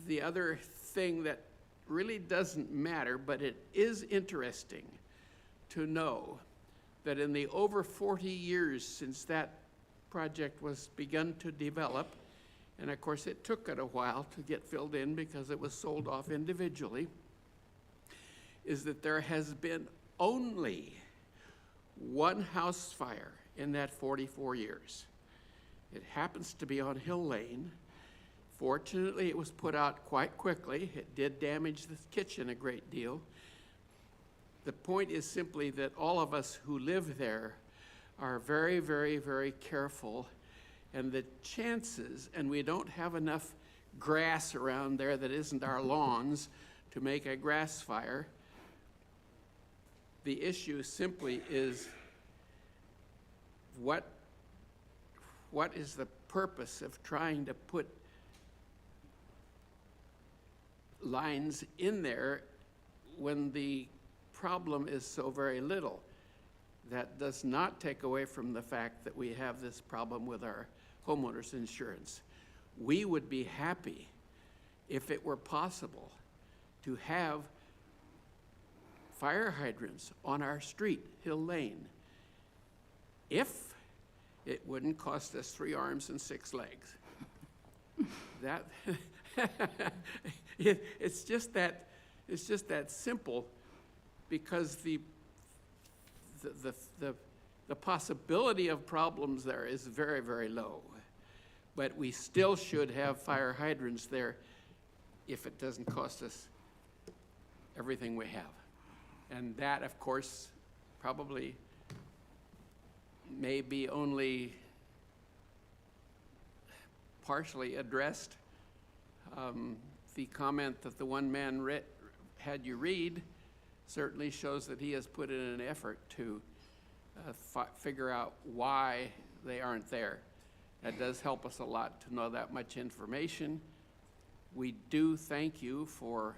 S17: The other thing that really doesn't matter, but it is interesting to know that in the over 40 years since that project was begun to develop, and of course it took it a while to get filled in because it was sold off individually, is that there has been only one house fire in that 44 years. It happens to be on Hill Lane. Fortunately, it was put out quite quickly. It did damage the kitchen a great deal. The point is simply that all of us who live there are very, very, very careful, and the chances, and we don't have enough grass around there that isn't our lawns to make a grass fire. The issue simply is what is the purpose of trying to put lines in there when the problem is so very little? That does not take away from the fact that we have this problem with our homeowners insurance. We would be happy if it were possible to have fire hydrants on our street, Hill Lane, if it wouldn't cost us 3 arms and 6 legs. That it's just that simple, because the possibility of problems there is very, very low. But we still should have fire hydrants there if it doesn't cost us everything we have. And that, of course, probably may be only partially addressed. The comment that the one man had you read certainly shows that he has put in an effort to figure out why they aren't there. That does help us a lot to know that much information. We do thank you for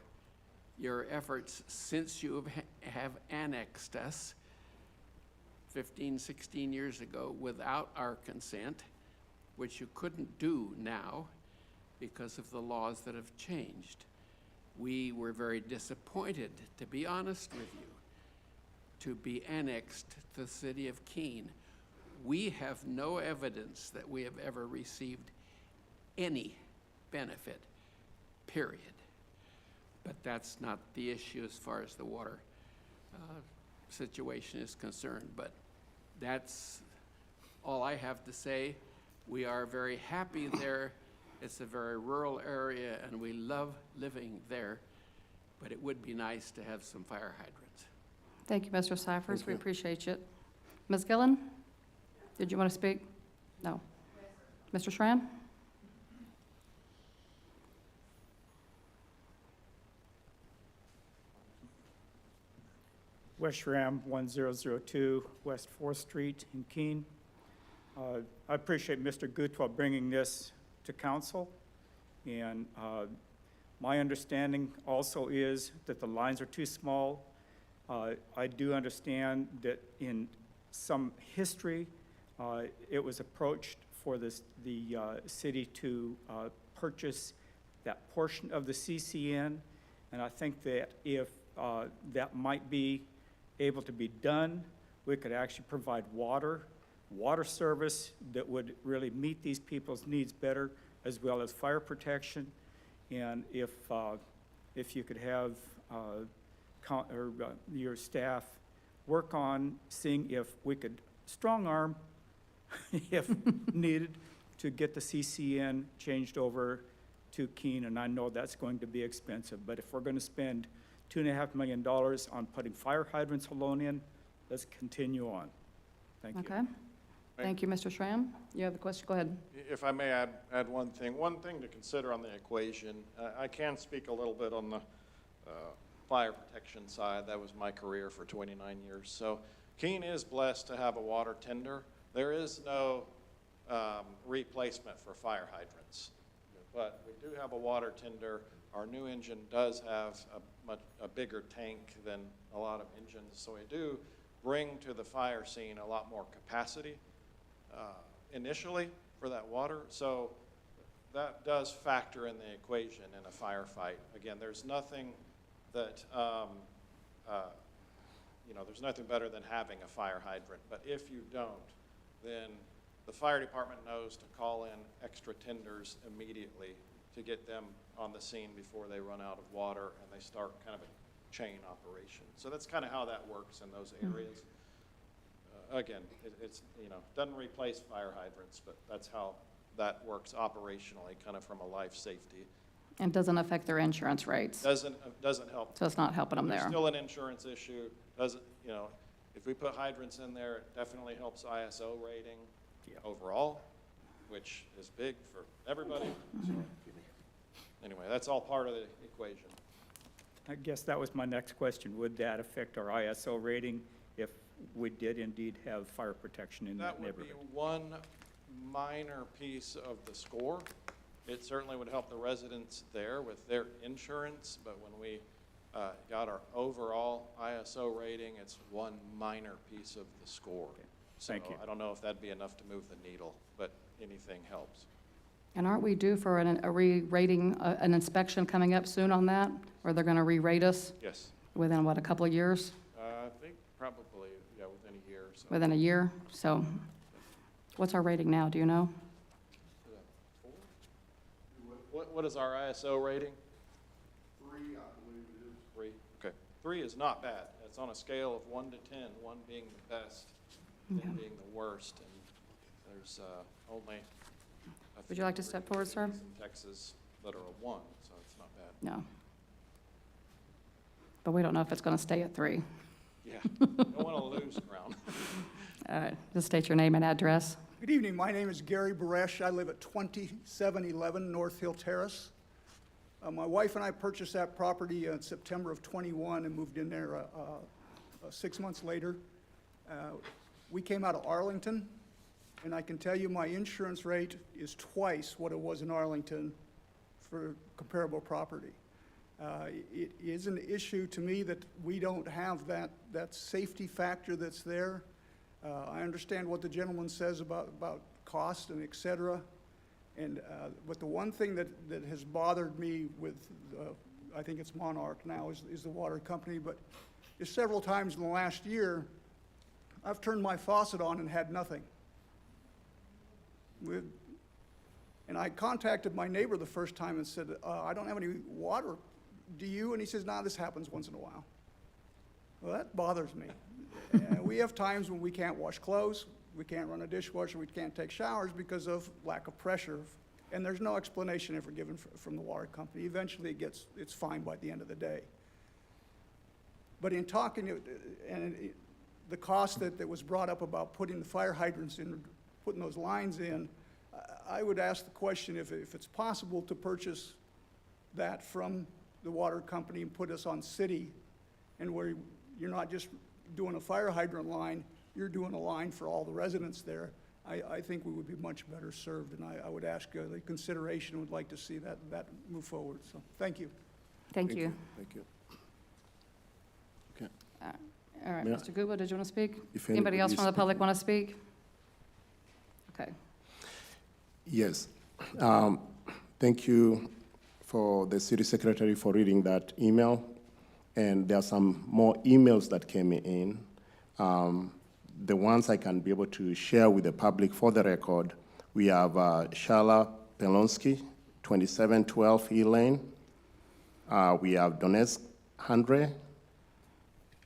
S17: your efforts since you have annexed us 15, 16 years ago without our consent, which you couldn't do now because of the laws that have changed. We were very disappointed, to be honest with you, to be annexed to the city of Keene. We have no evidence that we have ever received any benefit, period. But that's not the issue as far as the water situation is concerned. But that's all I have to say. We are very happy there. It's a very rural area, and we love living there. But it would be nice to have some fire hydrants.
S1: Thank you, Mr. Cyphers. We appreciate you. Ms. Gillen, did you want to speak? No. Mr. Schramm?
S3: West Ram 1002 West 4th Street in Keene. I appreciate Mr. Gutwa bringing this to council. And my understanding also is that the lines are too small. I do understand that in some history, it was approached for the city to purchase that portion of the CCN. And I think that if that might be able to be done, we could actually provide water service that would really meet these people's needs better, as well as fire protection. And if you could have your staff work on seeing if we could strong arm, if needed, to get the CCN changed over to Keene. And I know that's going to be expensive, but if we're going to spend $2.5 million on putting fire hydrants alone in, let's continue on. Thank you.
S1: Okay. Thank you, Mr. Schramm. You have the question? Go ahead.
S8: If I may add one thing. One thing to consider on the equation, I can speak a little bit on the fire protection side. That was my career for 29 years. So Keene is blessed to have a water tender. There is no replacement for fire hydrants. but we do have a water tender. Our new engine does have a bigger tank than a lot of engines, so we do bring to the fire scene a lot more capacity initially for that water. So that does factor in the equation in a firefight. Again, there's nothing that, there's nothing better than having a fire hydrant. But if you don't, then the fire department knows to call in extra tenders immediately to get them on the scene before they run out of water and they start kind of a chain operation. So that's kind of how that works in those areas. Again, it's, doesn't replace fire hydrants, but that's how that works operationally, kind of from a life safety.
S1: And doesn't affect their insurance rates.
S8: Doesn't help.
S1: So it's not helping them
S8: There's
S1: there.
S8: still an insurance issue. Doesn't, if we put hydrants in there, it definitely helps ISO rating overall, which is big for everybody. So, anyway, that's all part of the equation.
S3: I guess that was my next question. Would that affect our ISO rating if we did indeed have fire protection in that neighborhood?
S8: That would be one minor piece of the score. It certainly would help the residents there with their insurance, but when we got our overall ISO rating, it's one minor piece of the score.
S3: Okay. Thank you.
S8: I don't know if that'd be enough to move the needle, but anything helps.
S1: And aren't we due for a re-rating, an inspection coming up soon on that? Or they're going to re-rate us
S8: Yes,
S1: within, what, a couple of years?
S8: I think probably, within a year or so.
S1: Within a year? So what's our rating now, do you know?
S8: What is our ISO rating? 3, I believe it is. 3, okay. 3 is not bad. It's on a scale of 1 to 10, 1 being the best, 10 being the worst, and there's only a
S1: Would you like to step forward, sir?
S8: in Texas that are a 1, so it's not bad.
S1: No. But we don't know if it's going to stay at 3.
S8: Yeah, don't want to lose ground.
S1: All right, just state your name and address.
S18: Good evening. My name is Gary Baresh. I live at 2711 North Hill Terrace. My wife and I purchased that property in September of 21 and moved in there 6 months later. We came out of Arlington, and I can tell you my insurance rate is twice what it was in Arlington for comparable property. It is an issue to me that we don't have that safety factor that's there. I understand what the gentleman says about cost and et cetera. But the one thing that has bothered me with, I think it's Monarch now, is the water company. But just several times in the last year, I've turned my faucet on and had nothing. And I contacted my neighbor the first time and said, I don't have any water. Do you? And he says, nah, this happens once in a while. Well, that bothers me. We have times when we can't wash clothes, we can't run a dishwasher, we can't take showers because of lack of pressure. And there's no explanation ever given from the water company. Eventually it's fine by the end of the day. But in talking, the cost that was brought up about putting the fire hydrants in, putting those lines in, I would ask the question if it's possible to purchase that from the water company and put us on city, and where you're not just doing a fire hydrant line, you're doing a line for all the residents there. I think we would be much better served, and I would ask the consideration, would like to see that move forward. So, thank you.
S1: Thank you.
S13: Thank you. Okay.
S1: All right,
S13: May I-
S1: Mr. Guba, did you want to speak?
S13: If
S1: Anybody else
S13: anybody
S1: from the
S13: is
S1: public want to speak? Okay.
S13: Yes. Thank you for the city secretary for reading that email. And there are some more emails that came in. The ones I can be able to share with the public for the record, we have Shala Pelonsky, 2712 E Lane. We have Donetsk Andre.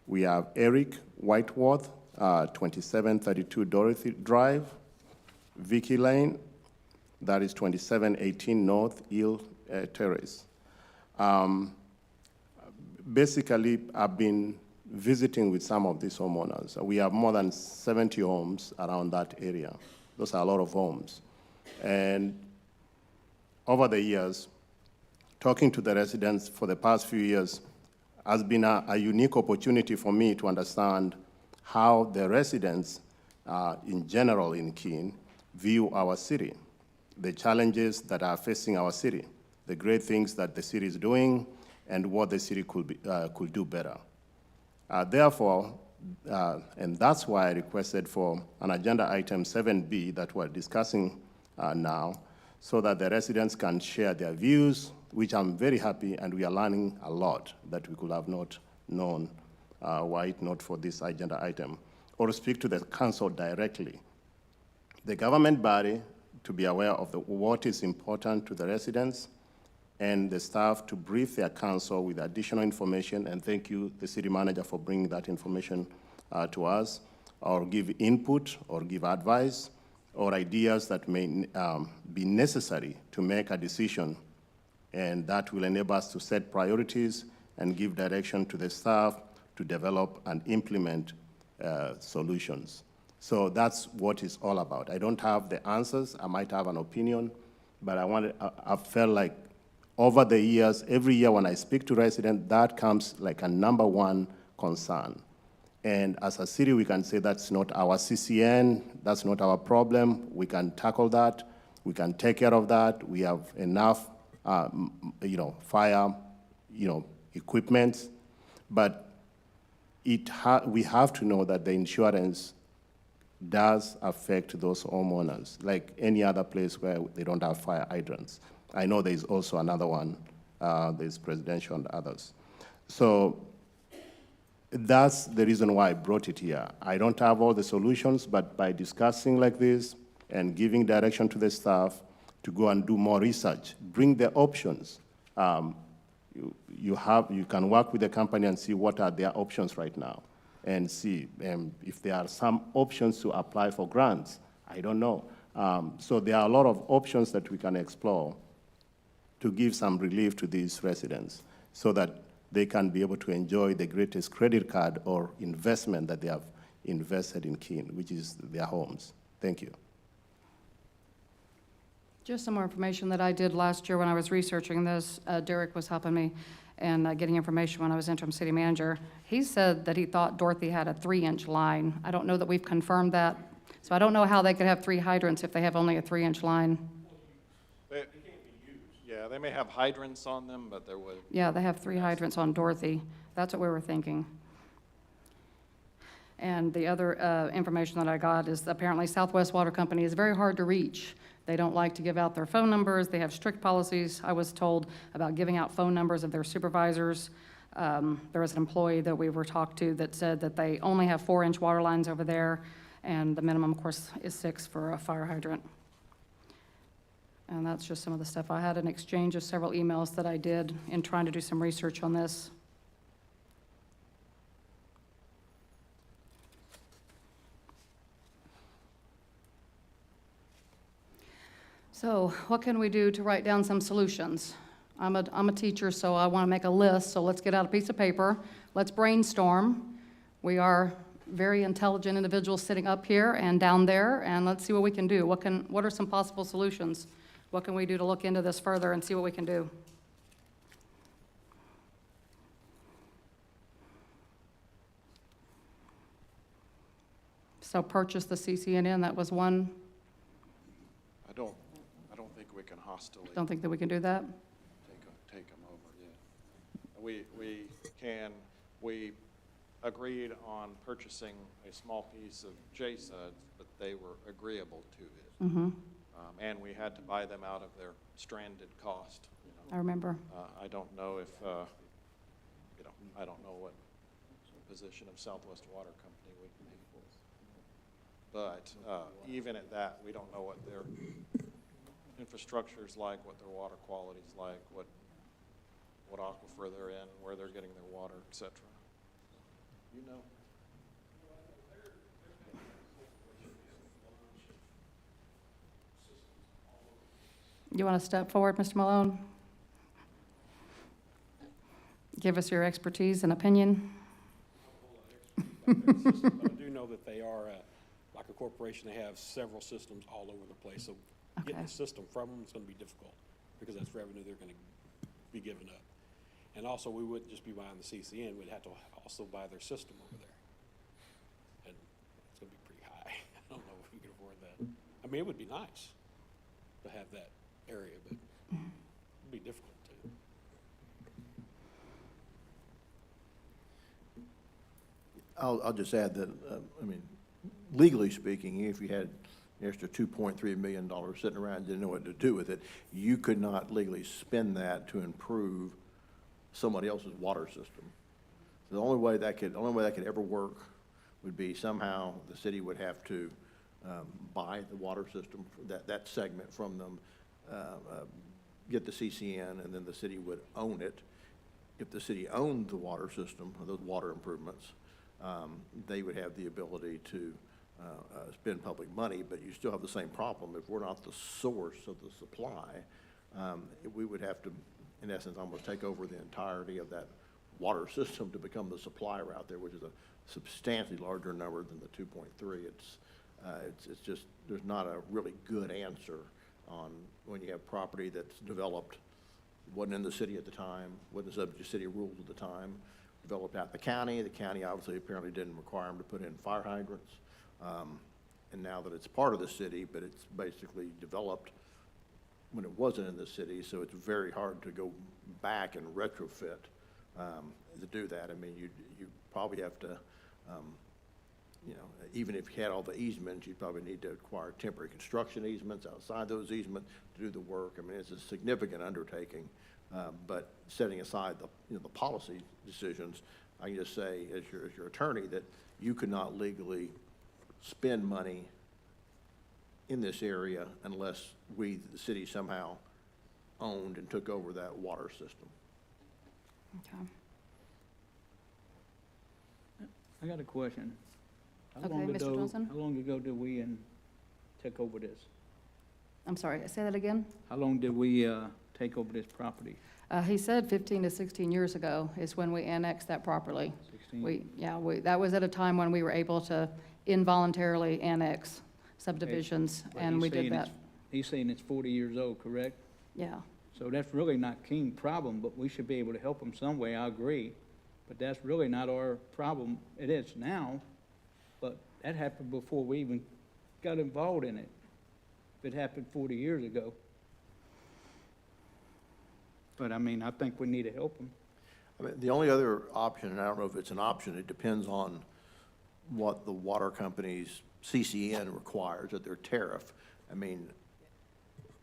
S13: We have Eric Whiteworth, 2732 Dorothy Drive. Vicky Lane, that is 2718 North Hill Terrace. Basically, I've been visiting with some of these homeowners. We have more than 70 homes around that area. Those are a lot of homes. And over the years, talking to the residents for the past few years has been a unique opportunity for me to understand how the residents in general in Keene view our city. the challenges that are facing our city, the great things that the city is doing, and what the city could do better. Therefore, and that's why I requested for an agenda item 7B that we're discussing now, so that the residents can share their views, which I'm very happy, and we are learning a lot that we could have not known were it not for this agenda item, or speak to the council directly. The government body to be aware of what is important to the residents, and the staff to brief their council with additional information, and thank you, the city manager, for bringing that information to us, or give input, or give advice, or ideas that may be necessary to make a decision, and that will enable us to set priorities and give direction to the staff to develop and implement solutions. So that's what it's all about. I don't have the answers. I might have an opinion, but I felt like over the years, every year when I speak to residents, that comes like a #1 concern. And as a city, we can say that's not our CCN, that's not our problem. We can tackle that. We can take care of that. We have enough, fire, equipment. But we have to know that the insurance does affect those homeowners, like any other place where they don't have fire hydrants. I know there's also another one, there's Presidential and others. So that's the reason why I brought it here. I don't have all the solutions, but by discussing like this and giving direction to the staff to go and do more research, bring the options. You can work with the company and see what are their options right now, and see if there are some options to apply for grants. I don't know. So there are a lot of options that we can explore to give some relief to these residents so that they can be able to enjoy the greatest credit card or investment that they have invested in Keene, which is their homes. Thank you.
S1: Just some more information that I did last year when I was researching this. Derek was helping me and getting information when I was interim city manager. He said that he thought Dorothy had a 3-inch line. I don't know that we've confirmed that. So I don't know how they could have 3 hydrants if they have only a 3-inch line.
S8: Yeah, they may have hydrants on them, but there would.
S1: Yeah, they have 3 hydrants on Dorothy. That's what we were thinking. And the other information that I got is apparently Southwest Water Company is very hard to reach. They don't like to give out their phone numbers. They have strict policies, I was told, about giving out phone numbers of their supervisors. There was an employee that we were talked to that said that they only have 4-inch water lines over there, and the minimum, of course, is 6 for a fire hydrant. And that's just some of the stuff. I had an exchange of several emails that I did in trying to do some research on this. So what can we do to write down some solutions? I'm a teacher, so I want to make a list, so let's get out a piece of paper. Let's brainstorm. We are very intelligent individuals sitting up here and down there, and let's see what we can do. What are some possible solutions? What can we do to look into this further and see what we can do? So purchase the CCNN, that was one.
S8: I don't think we can hostilely.
S1: Don't think that we can do that?
S8: Take them over, yeah. We agreed on purchasing a small piece of J-Suds, but they were agreeable to it.
S1: Mm-hmm.
S8: And we had to buy them out of their stranded cost.
S1: I remember.
S8: I don't know if, I don't know what position of Southwest Water Company would be. But even at that, we don't know what their infrastructure is like, what their water quality is like, what aquifer they're in, where they're getting their water, et cetera. You know?
S1: You want to step forward, Mr. Malone? Give us your expertise and opinion.
S19: I do know that they are, like a corporation, they have several systems all over the place. So getting a system from them is going to be difficult because that's revenue they're going to be giving up. And also, we wouldn't just be buying the CCN. We'd have to also buy their system over there. And it's going to be pretty high. I don't know if we can afford that. I mean, it would be nice. to have that area, but it'd be difficult to.
S14: I'll just add that, I mean, legally speaking, if you had an extra $2.3 million sitting around and didn't know what to do with it, you could not legally spend that to improve somebody else's water system. The only way that could ever work would be somehow the city would have to buy the water system, that segment from them, get the CCN, and then the city would own it. If the city owned the water system, or those water improvements, they would have the ability to spend public money, but you still have the same problem. If we're not the source of the supply, we would have to, in essence, almost take over the entirety of that water system to become the supplier out there, which is a substantially larger number than the 2.3. It's just, there's not a really good answer on when you have property that's developed, wasn't in the city at the time, wasn't subject to city rules at the time, developed out in the county. The county obviously apparently didn't require them to put in fire hydrants. And now that it's part of the city, but it's basically developed when it wasn't in the city, so it's very hard to go back and retrofit to do that. I mean, you probably have to, even if you had all the easements, you'd probably need to acquire temporary construction easements outside those easements to do the work. I mean, it's a significant undertaking, but setting aside the policy decisions, I can just say, as your attorney, that you could not legally spend money in this area unless we, the city, somehow owned and took over that water system.
S1: Okay.
S12: I got a question.
S1: Okay, Mr. Johnson?
S12: How long ago did we take over this?
S1: I'm sorry, say that again?
S12: How long did we take over this property?
S1: He said 15 to 16 years ago is when we annexed that properly.
S12: 16?
S1: That was at a time when we were able to involuntarily annex subdivisions,
S12: But
S1: and
S12: he's
S1: we did
S12: saying
S1: that.
S12: He's saying it's 40 years old, correct?
S1: Yeah.
S12: So that's really not Keene's problem, but we should be able to help them some way, I agree. But that's really not our problem. It is now, but that happened before we even got involved in it. If it happened 40 years ago. But I mean, I think we need to help them.
S14: I mean, the only other option, and I don't know if it's an option, it depends on what the water company's CCN requires at their tariff. I mean,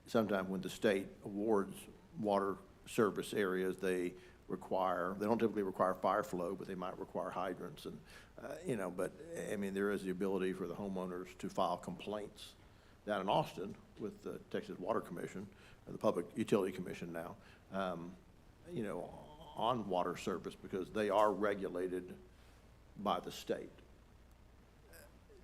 S14: sometimes when the state awards water service areas, they don't typically require fire flow, but they might require hydrants and, but I mean, there is the ability for the homeowners to file complaints down in Austin with the Texas Water Commission, or the Public Utility Commission now, on water service because they are regulated by the state.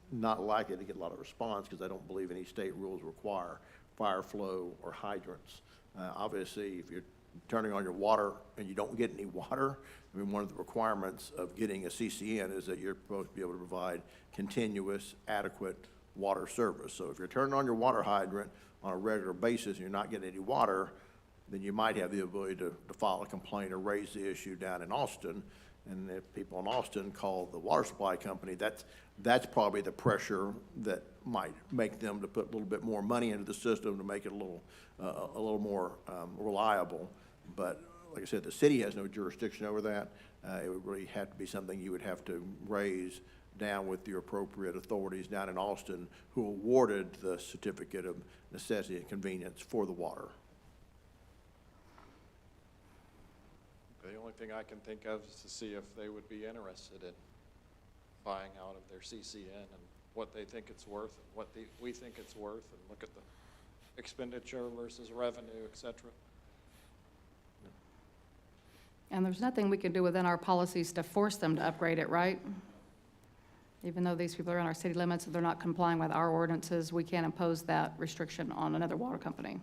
S14: Not likely to get a lot of response because I don't believe any state rules require fire flow or hydrants. Obviously, if you're turning on your water and you don't get any water, I mean, one of the requirements of getting a CCN is that you're supposed to be able to provide continuous, adequate water service. So if you're turning on your water hydrant on a regular basis and you're not getting any water, then you might have the ability to file a complaint or raise the issue down in Austin. And if people in Austin call the water supply company, that's probably the pressure that might make them to put a little bit more money into the system to make it a little more reliable. But like I said, the city has no jurisdiction over that. It would really have to be something you would have to raise down with the appropriate authorities down in Austin who awarded the certificate of necessity and convenience for the water.
S8: The only thing I can think of is to see if they would be interested in buying out of their CCN and what they think it's worth and what we think it's worth, and look at the expenditure versus revenue, et cetera.
S1: And there's nothing we can do within our policies to force them to upgrade it, right? Even though these people are in our city limits and they're not complying with our ordinances, we can't impose that restriction on another water company.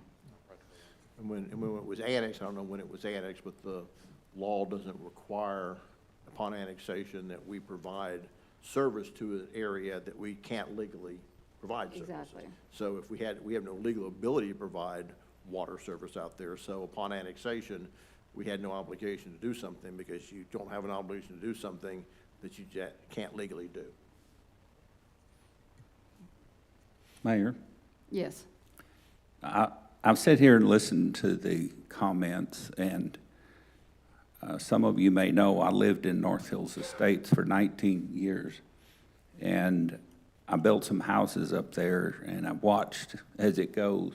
S14: And when it was annexed, I don't know when it was annexed, but the law doesn't require upon annexation that we provide service to an area that we can't legally provide service.
S1: Exactly.
S14: So if we have no legal ability to provide water service out there, so upon annexation, we had no obligation to do something because you don't have an obligation to do something that you can't legally do.
S12: Mayor,
S1: Yes.
S20: I've sat here and listened to the comments, and some of you may know I lived in North Hills Estates for 19 years. And I built some houses up there, and I've watched as it goes.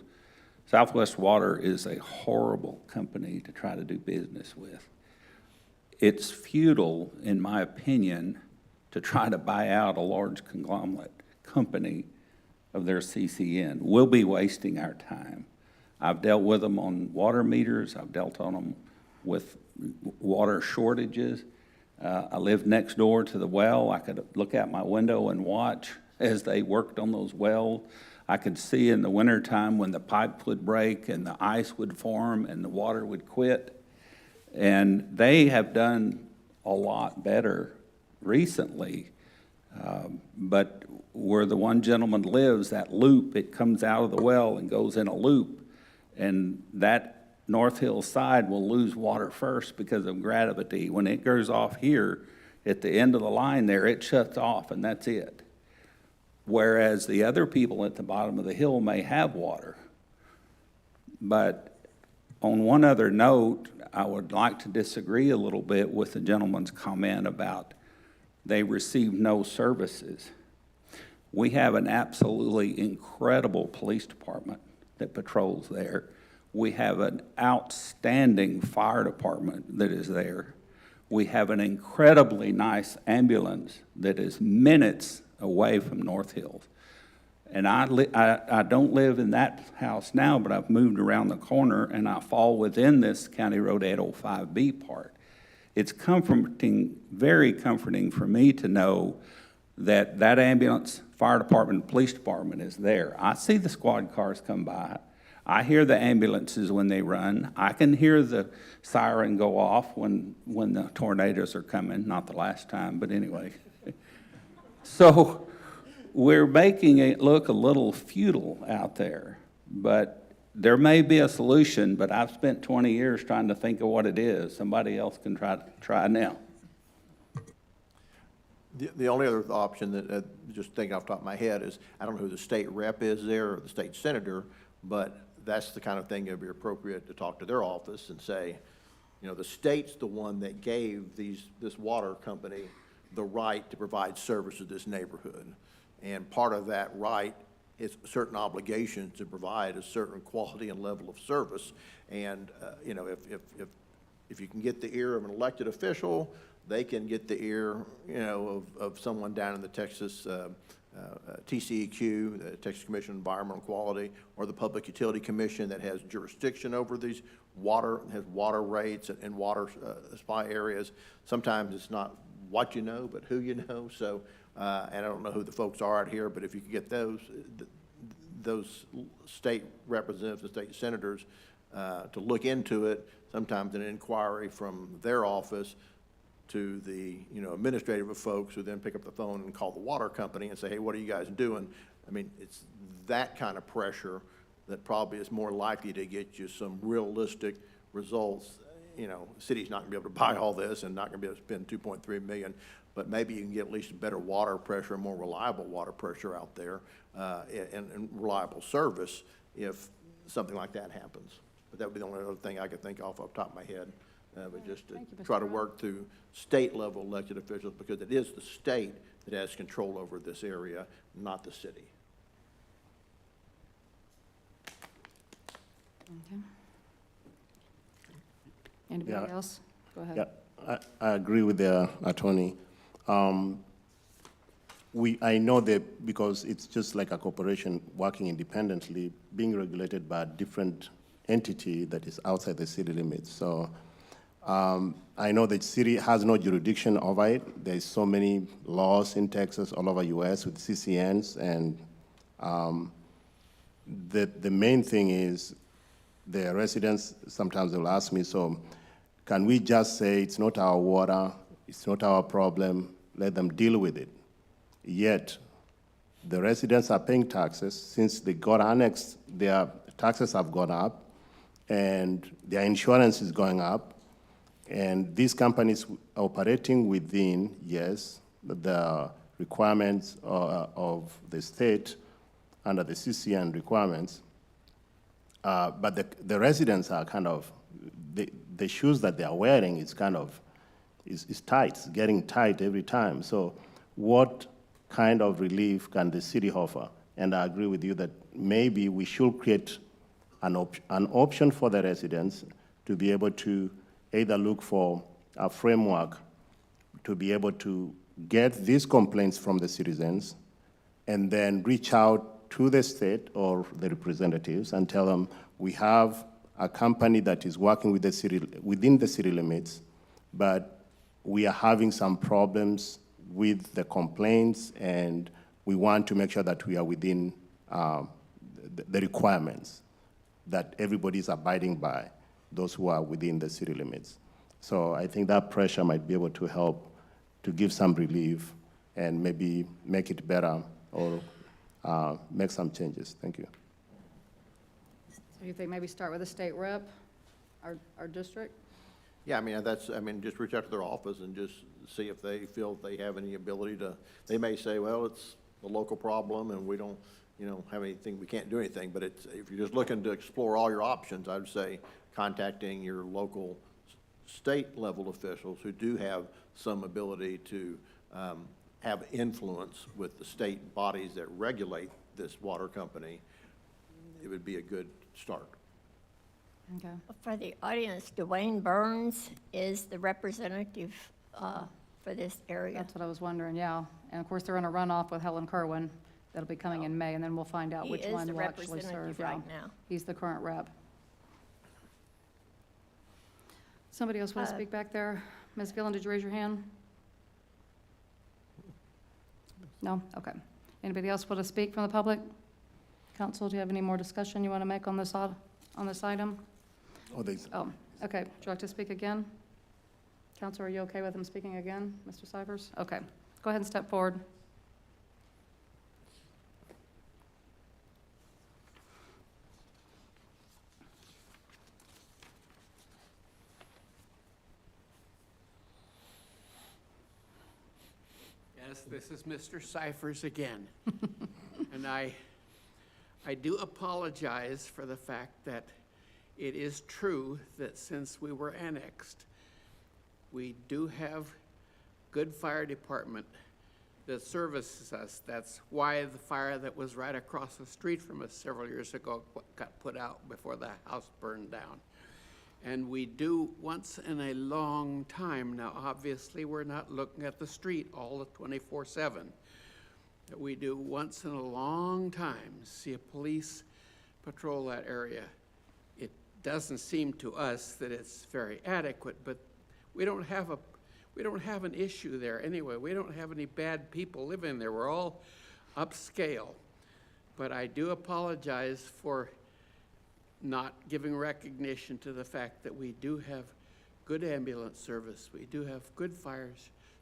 S20: Southwest Water is a horrible company to try to do business with. It's futile, in my opinion, to try to buy out a large conglomerate company of their CCN. We'll be wasting our time. I've dealt with them on water meters. I've dealt on them with water shortages. I lived next door to the well. I could look out my window and watch as they worked on those wells. I could see in the wintertime when the pipe would break and the ice would form and the water would quit. And they have done a lot better recently. But where the one gentleman lives, that loop, it comes out of the well and goes in a loop. And that North Hill side will lose water first because of gravity. When it goes off here, at the end of the line there, it shuts off and that's it. Whereas the other people at the bottom of the hill may have water. But on one other note, I would like to disagree a little bit with the gentleman's comment about they receive no services. We have an absolutely incredible police department that patrols there. We have an outstanding fire department that is there. We have an incredibly nice ambulance that is minutes away from North Hills. And I don't live in that house now, but I've moved around the corner and I fall within this County Road 805B part. It's comforting, very comforting for me to know that that ambulance, fire department, police department is there. I see the squad cars come by. I hear the ambulances when they run. I can hear the siren go off when the tornadoes are coming, not the last time, but anyway. So we're making it look a little futile out there, but there may be a solution, but I've spent 20 years trying to think of what it is. Somebody else can try now.
S14: The only other option that, just thinking off the top of my head, is I don't know who the state rep is there or the state senator, but that's the kind of thing that would be appropriate to talk to their office and say, you know, the state's the one that gave this water company the right to provide service to this neighborhood. And part of that right is certain obligations to provide a certain quality and level of service. And, you know, if you can get the ear of an elected official, they can get the ear, you know, of someone down in the Texas TCEQ, the Texas Commission on Environmental Quality, or the Public Utility Commission that has jurisdiction over these has water rates and water supply areas. Sometimes it's not what you know, but who you know. So, and I don't know who the folks are out here, but if you could get those state representatives and state senators to look into it, sometimes an inquiry from their office to the, you know, administrative folks who then pick up the phone and call the water company and say, hey, what are you guys doing? I mean, it's that kind of pressure that probably is more likely to get you some realistic results. You know, the city's not gonna be able to buy all this and not gonna be able to spend $2.3 million, but maybe you can get at least better water pressure, more reliable water pressure out there, and reliable service if something like that happens. But that would be the only other thing I could think off the top of my head. But just to try to work through state-level elected officials, because it is the state that has control over this area, not the city.
S1: Okay. Anybody else? Go ahead.
S13: Yeah, I agree with the attorney. I know that because it's just like a corporation working independently, being regulated by a different entity that is outside the city limits. So I know that city has no jurisdiction over it. There's so many laws in Texas, all over US with CCNs, and the main thing is the residents, sometimes they'll ask me, so can we just say it's not our water, it's not our problem, let them deal with it? Yet, the residents are paying taxes. Since they got annexed, their taxes have gone up, and their insurance is going up. And these companies operating within, yes, the requirements of the state under the CCN requirements, But the residents are kind of, the shoes that they are wearing is kind of, is tight, it's getting tight every time. So what kind of relief can the city offer? And I agree with you that maybe we should create an option for the residents to be able to either look for a framework to be able to get these complaints from the citizens and then reach out to the state or the representatives and tell them, we have a company that is working with the city, within the city limits, but we are having some problems with the complaints, and we want to make sure that we are within the requirements that everybody is abiding by, those who are within the city limits. So I think that pressure might be able to help to give some relief and maybe make it better or make some changes. Thank you.
S1: So you think maybe start with the state rep, our district?
S14: Yeah, I mean, just reach out to their office and just see if they feel they have any ability to, they may say, well, it's a local problem and we don't, have anything, we can't do anything, but if you're just looking to explore all your options, I would say contacting your local state level officials who do have some ability to have influence with the state bodies that regulate this water company, it would be a good start.
S1: Okay.
S11: For the audience, Dwayne Burns is the representative for this area.
S1: That's what I was wondering, yeah. And of course, they're in a runoff with Helen Kerwin. That'll be coming in May, and then we'll find out
S11: He
S1: which
S11: is
S1: one
S11: the
S1: will actually serve.
S11: representative
S1: Yeah.
S11: right now.
S1: He's the current rep. Somebody else want to speak back there? Ms. Gillen, did you raise your hand? No? Okay. Anybody else want to speak from the public? Council, do you have any more discussion you want to make on this item? Oh, okay. Would you like to speak again? Council, are you okay with him speaking again, Mr. Cyphers? Okay. Go ahead and step forward.
S17: Yes, this is Mr. Cyphers again. And I do apologize for the fact that it is true that since we were annexed, we do have good fire department that services us. That's why the fire that was right across the street from us several years ago got put out before the house burned down. And we do once in a long time. Now, obviously, we're not looking at the street all the 24/7. But we do once in a long time see a police patrol that area. It doesn't seem to us that it's very adequate, but we don't have an issue there anyway. We don't have any bad people living there. We're all upscale. But I do apologize for not giving recognition to the fact that we do have good ambulance service, we do have good fire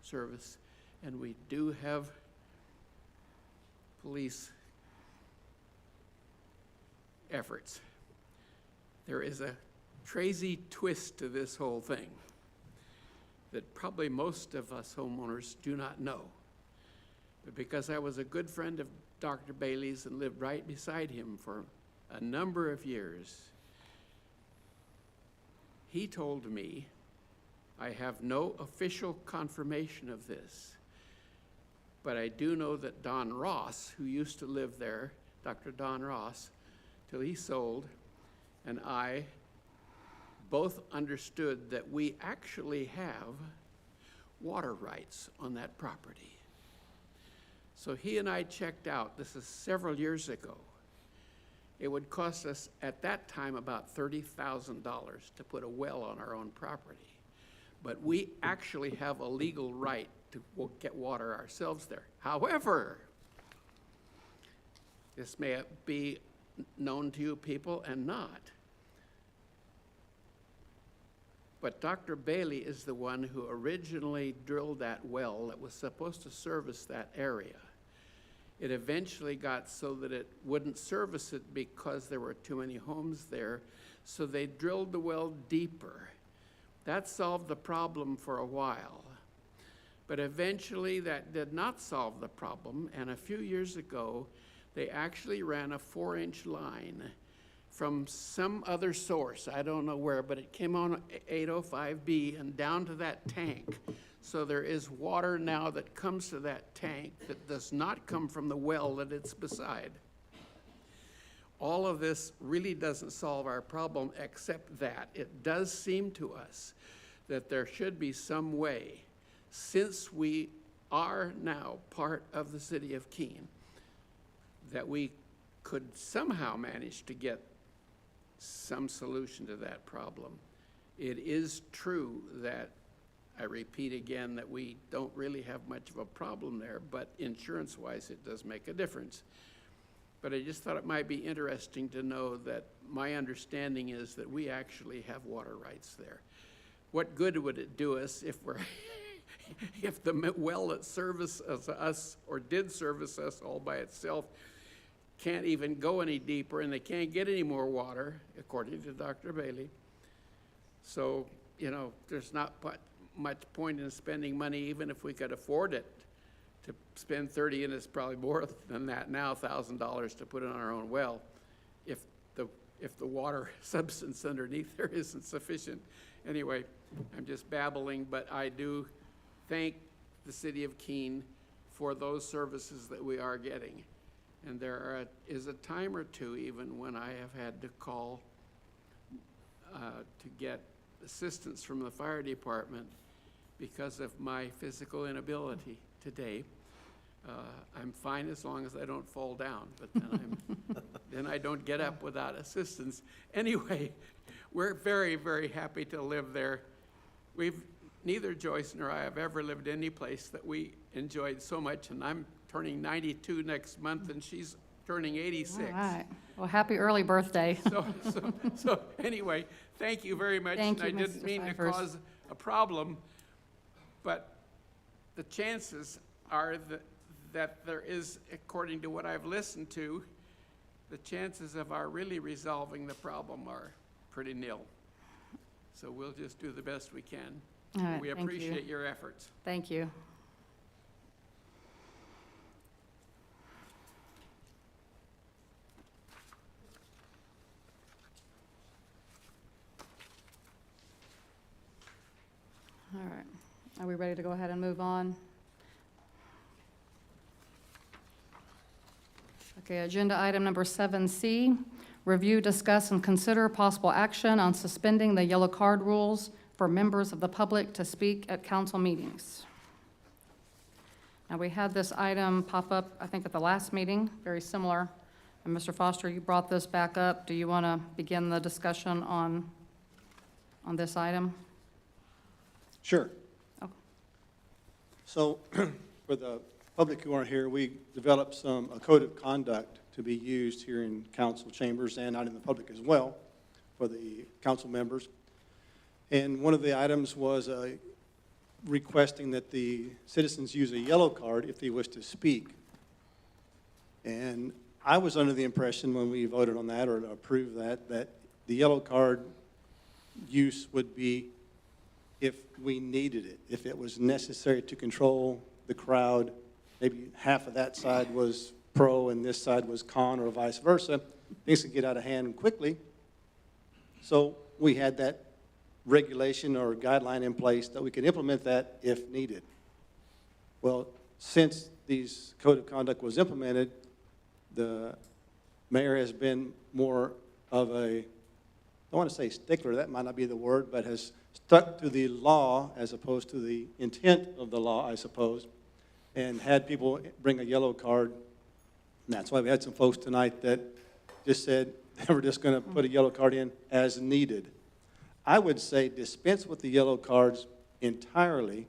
S17: service, and we do have police efforts. There is a crazy twist to this whole thing that probably most of us homeowners do not know. But because I was a good friend of Dr. Bailey's and lived right beside him for a number of years, he told me, I have no official confirmation of this, but I do know that Don Ross, who used to live there, Dr. Don Ross, till he sold, and I both understood that we actually have water rights on that property. So he and I checked out, this is several years ago. It would cost us at that time about $30,000 to put a well on our own property. But we actually have a legal right to get water ourselves there. However, this may be known to you people and not, but Dr. Bailey is the one who originally drilled that well that was supposed to service that area. It eventually got so that it wouldn't service it because there were too many homes there, so they drilled the well deeper. That solved the problem for a while. But eventually that did not solve the problem, and a few years ago, they actually ran a 4-inch line from some other source, I don't know where, but it came on 805B and down to that tank. So there is water now that comes to that tank that does not come from the well that it's beside. All of this really doesn't solve our problem, except that it does seem to us that there should be some way, since we are now part of the city of Keene, that we could somehow manage to get some solution to that problem. It is true that, I repeat again, that we don't really have much of a problem there, but insurance-wise, it does make a difference. But I just thought it might be interesting to know that my understanding is that we actually have water rights there. What good would it do us if we're, if the well that services us or did service us all by itself can't even go any deeper and they can't get any more water, according to Dr. Bailey. So, you know, there's not much point in spending money, even if we could afford it, to spend 30, and it's probably more than that now, $1,000 to put in our own well, if the water substance underneath there isn't sufficient. Anyway, I'm just babbling, but I do thank the city of Keene for those services that we are getting. And there is a time or two even when I have had to call to get assistance from the fire department because of my physical inability today. I'm fine as long as I don't fall down, but then then I don't get up without assistance. Anyway, we're very, very happy to live there. Neither Joyce nor I have ever lived any place that we enjoyed so much, and I'm turning 92 next month, and she's turning 86.
S1: All right. Well, happy early birthday.
S17: So anyway, thank you very much.
S1: Thank you,
S17: and I didn't
S1: Mr.
S17: mean to
S1: Cyphers.
S17: cause a problem, but the chances are that there is, according to what I've listened to, the chances of our really resolving the problem are pretty nil. So we'll just do the best we can.
S1: All right,
S17: We
S1: thank you.
S17: appreciate your efforts.
S1: Thank you. All right. Are we ready to go ahead and move on? Okay, agenda item number 7C, review, discuss, and consider possible action on suspending the yellow card rules for members of the public to speak at council meetings. Now, we had this item pop up, I think, at the last meeting, very similar. And Mr. Foster, you brought this back up. Do you want to begin the discussion on this item?
S9: Sure.
S1: Okay.
S9: So for the public who aren't here, we developed a code of conduct to be used here in council chambers and out in the public as well for the council members. And one of the items was requesting that the citizens use a yellow card if they wish to speak. And I was under the impression when we voted on that or approved that the yellow card use would be if we needed it, if it was necessary to control the crowd. Maybe half of that side was pro and this side was con, or vice versa. Things could get out of hand quickly. So we had that regulation or guideline in place that we could implement that if needed. Well, since these code of conduct was implemented, the mayor has been more of a, I want to say stickler, that might not be the word, but has stuck to the law as opposed to the intent of the law, I suppose, and had people bring a yellow card. And that's why we had some folks tonight that just said they were just going to put a yellow card in as needed. I would say dispense with the yellow cards entirely,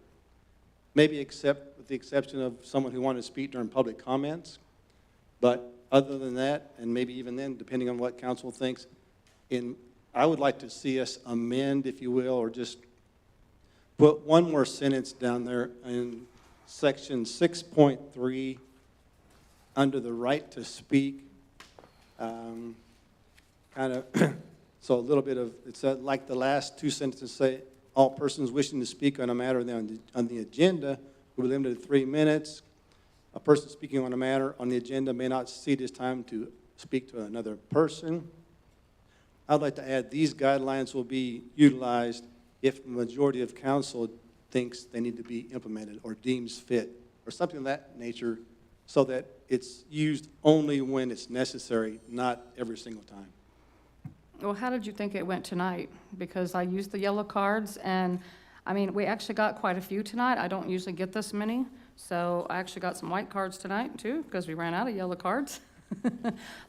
S9: maybe except with the exception of someone who wanted to speak during public comments. But other than that, and maybe even then, depending on what council thinks, I would like to see us amend, if you will, or just put one more sentence down there in section 6.3 under the right to speak. Kind of, so a little bit of, it's like the last two sentences say, all persons wishing to speak on a matter on the agenda will be limited to 3 minutes. A person speaking on a matter on the agenda may not cede his time to speak to another person. I'd like to add, these guidelines will be utilized if the majority of council thinks they need to be implemented or deems fit, or something of that nature, so that it's used only when it's necessary, not every single time.
S1: Well, how did you think it went tonight? Because I used the yellow cards, and, I mean, we actually got quite a few tonight. I don't usually get this many, so I actually got some white cards tonight, too, because we ran out of yellow cards.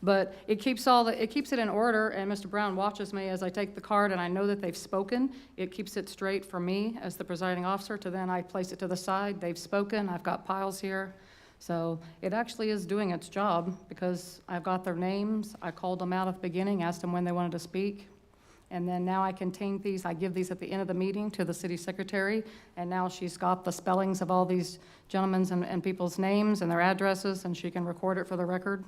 S1: But it keeps it in order, and Mr. Brown watches me as I take the card, and I know that they've spoken. It keeps it straight for me as the presiding officer, to then I place it to the side. They've spoken, I've got piles here. So it actually is doing its job, because I've got their names. I called them out at the beginning, asked them when they wanted to speak. And then now I contain these, I give these at the end of the meeting to the city secretary, and now she's got the spellings of all these gentlemen's and people's names and their addresses, and she can record it for the record.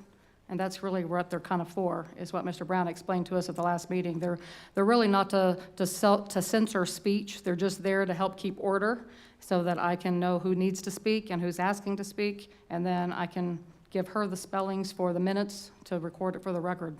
S1: And that's really what they're kind of for, is what Mr. Brown explained to us at the last meeting. They're really not to censor speech. They're just there to help keep order, so that I can know who needs to speak and who's asking to speak, and then I can give her the spellings for the minutes to record it for the record.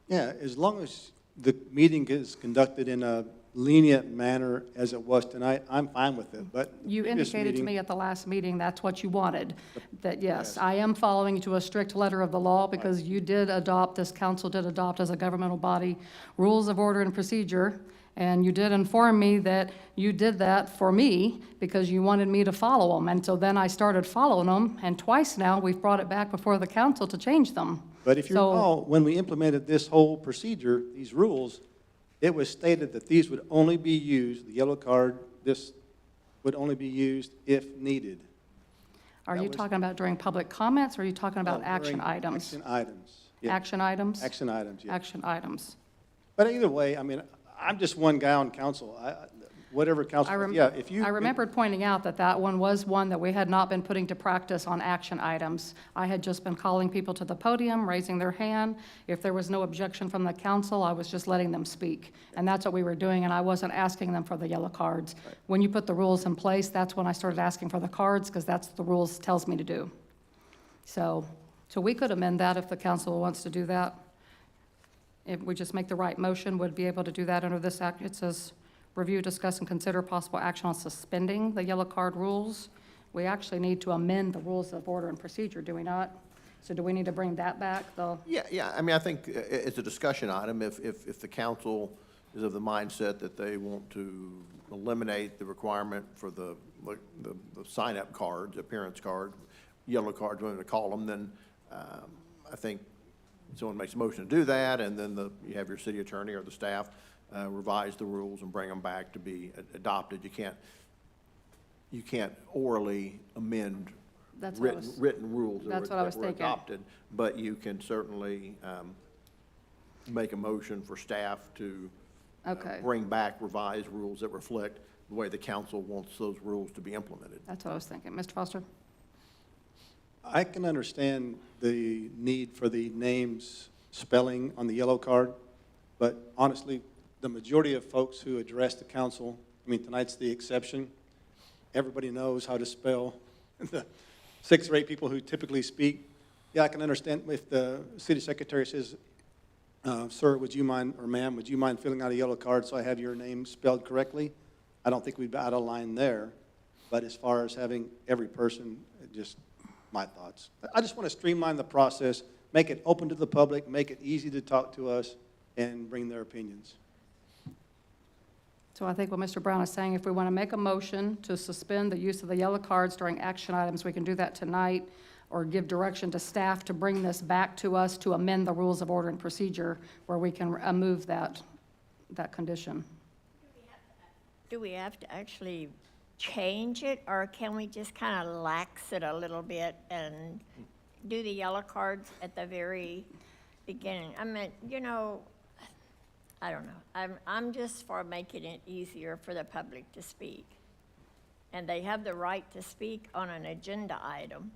S9: Yeah, as long as the meeting is conducted in a lenient manner as it was tonight, I'm fine with it, but the
S1: You
S9: previous
S1: indicated to
S9: meeting-
S1: me at the last meeting that's what you wanted, that yes, I am following to a strict letter of the law, because you did adopt, this council did adopt as a governmental body, rules of order and procedure, and you did inform me that you did that for me because you wanted me to follow them. And so then I started following them, and twice now we've brought it back before the council to change them.
S9: But if you
S1: So-
S9: recall, when we implemented this whole procedure, these rules, it was stated that these would only be used, the yellow card, this would only be used if needed.
S1: Are
S9: That
S1: you
S9: was-
S1: talking about during public comments, or are you talking about
S9: No,
S1: action
S9: during
S1: items?
S9: Action items. Yeah.
S1: Action items?
S9: Action items, yeah.
S1: Action items.
S9: But either way, I mean, I'm just one guy on council. Whatever council, yeah, if you.
S1: I remembered pointing out that that one was one that we had not been putting to practice on action items. I had just been calling people to the podium, raising their hand. If there was no objection from the council, I was just letting them speak. And that's what we were doing, and I wasn't asking them for the yellow cards. When you put the rules in place, that's when I started asking for the cards, because that's what the rules tells me to do. So we could amend that if the council wants to do that. If we just make the right motion, would be able to do that under this act. It says, review, discuss, and consider possible action on suspending the yellow card rules. We actually need to amend the rules of order and procedure, do we not? So do we need to bring that back, though?
S14: Yeah, I mean, I think it's a discussion item. If the council is of the mindset that they want to eliminate the requirement for the sign-up cards, appearance card, yellow cards, whatever to call them, then I think someone makes a motion to do that, and then you have your city attorney or the staff revise the rules and bring them back to be adopted. You can't orally amend
S1: That's what I was-
S14: written rules
S1: That's what I was
S14: that were
S1: thinking.
S14: adopted, but you can certainly make a motion for staff to
S1: Okay.
S14: bring back revised rules that reflect the way the council wants those rules to be implemented.
S1: That's what I was thinking. Mr. Foster?
S9: I can understand the need for the names spelling on the yellow card, but honestly, the majority of folks who address the council, I mean, tonight's the exception. Everybody knows how to spell. The 6 or 8 people who typically speak, yeah, I can understand if the city secretary says, sir, would you mind, or ma'am, would you mind filling out a yellow card so I have your name spelled correctly? I don't think we'd be out of line there, but as far as having every person, just my thoughts. I just want to streamline the process, make it open to the public, make it easy to talk to us, and bring their opinions.
S1: So I think what Mr. Brown is saying, if we want to make a motion to suspend the use of the yellow cards during action items, we can do that tonight, or give direction to staff to bring this back to us to amend the rules of order and procedure where we can remove that condition.
S11: Do we have to actually change it, or can we just kind of lax it a little bit and do the yellow cards at the very beginning? I mean, I don't know. I'm just for making it easier for the public to speak. And they have the right to speak on an agenda item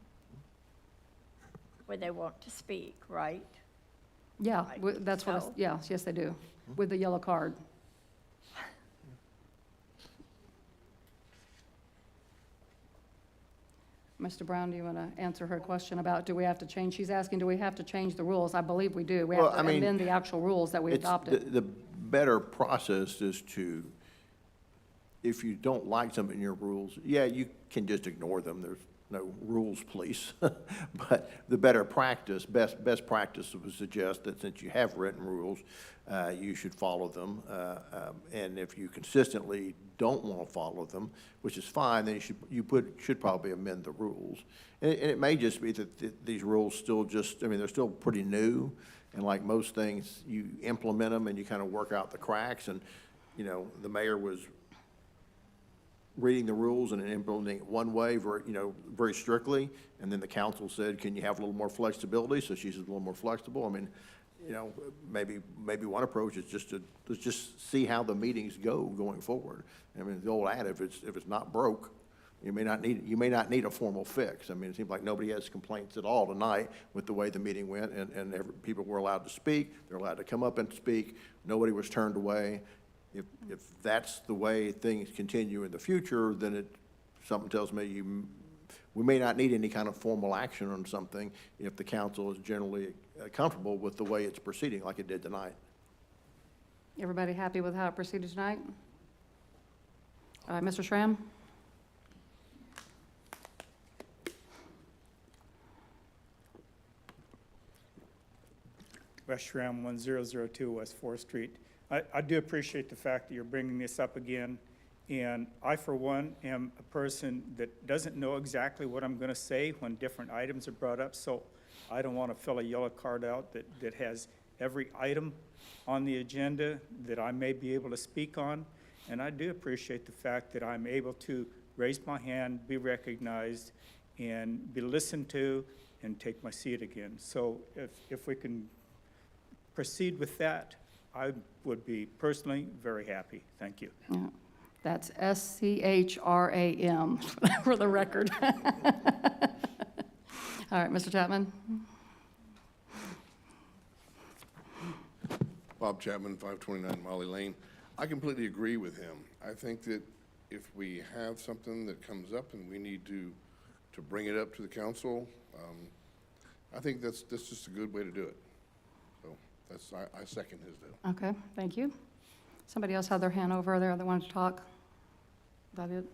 S11: where they want to speak, right?
S1: Yeah,
S11: Right.
S1: that's what,
S11: So-
S1: yes, they do, with the yellow card. Mr. Brown, do you want to answer her question about, do we have to change? She's asking, do we have to change the rules? I believe we do. We
S14: Well,
S1: have to
S14: I mean,
S1: amend the actual rules that we
S14: It's,
S1: adopted.
S14: the better process is to, if you don't like something in your rules, yeah, you can just ignore them. There's no rules police. But the better practice, best practice would suggest that since you have written rules, you should follow them. And if you consistently don't want to follow them, which is fine, then should probably amend the rules. And it may just be that these rules still just, I mean, they're still pretty new. And like most things, you implement them and you kind of work out the cracks. And, you know, the mayor was reading the rules and implementing it one way, very strictly. And then the council said, can you have a little more flexibility? So she's a little more flexible. I mean, you know, maybe one approach is just to, let's just see how the meetings go going forward. I mean, the old adage, if it's not broke, you may not need a formal fix. I mean, it seems like nobody has complaints at all tonight with the way the meeting went, and people were allowed to speak. They're allowed to come up and speak. Nobody was turned away. If that's the way things continue in the future, then something tells me we may not need any kind of formal action on something if the council is generally comfortable with the way it's proceeding like it did tonight.
S1: Everybody happy with how it proceeded tonight? All right, Mr. Schramm?
S3: West Shram, 1002 West 4th Street. I do appreciate the fact that you're bringing this up again, and I, for one, am a person that doesn't know exactly what I'm going to say when different items are brought up, so I don't want to fill a yellow card out that has every item on the agenda that I may be able to speak on, and I do appreciate the fact that I'm able to raise my hand, be recognized, and be listened to, and take my seat again. So if we can proceed with that, I would be personally very happy. Thank you.
S1: Yeah. That's SCHRAM for the record. All right, Mr. Chapman?
S21: Bob Chapman, 529 Molly Lane. I completely agree with him. I think that if we have something that comes up and we need to bring it up to the council, I think that's just a good way to do it. So I second his deal.
S1: Okay, thank you. Somebody else had their hand over there that wanted to talk? Is that it?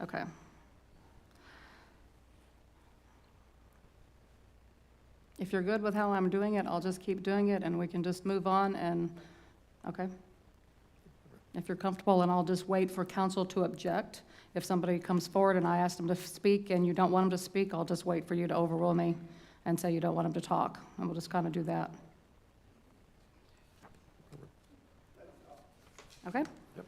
S1: Okay. If you're good with how I'm doing it, I'll just keep doing it and we can just move on and, okay? If you're comfortable, and I'll just wait for council to object. If somebody comes forward and I ask them to speak and you don't want them to speak, I'll just wait for you to overrule me and say you don't want them to talk. And we'll just kind of do that. Okay?
S14: Yep.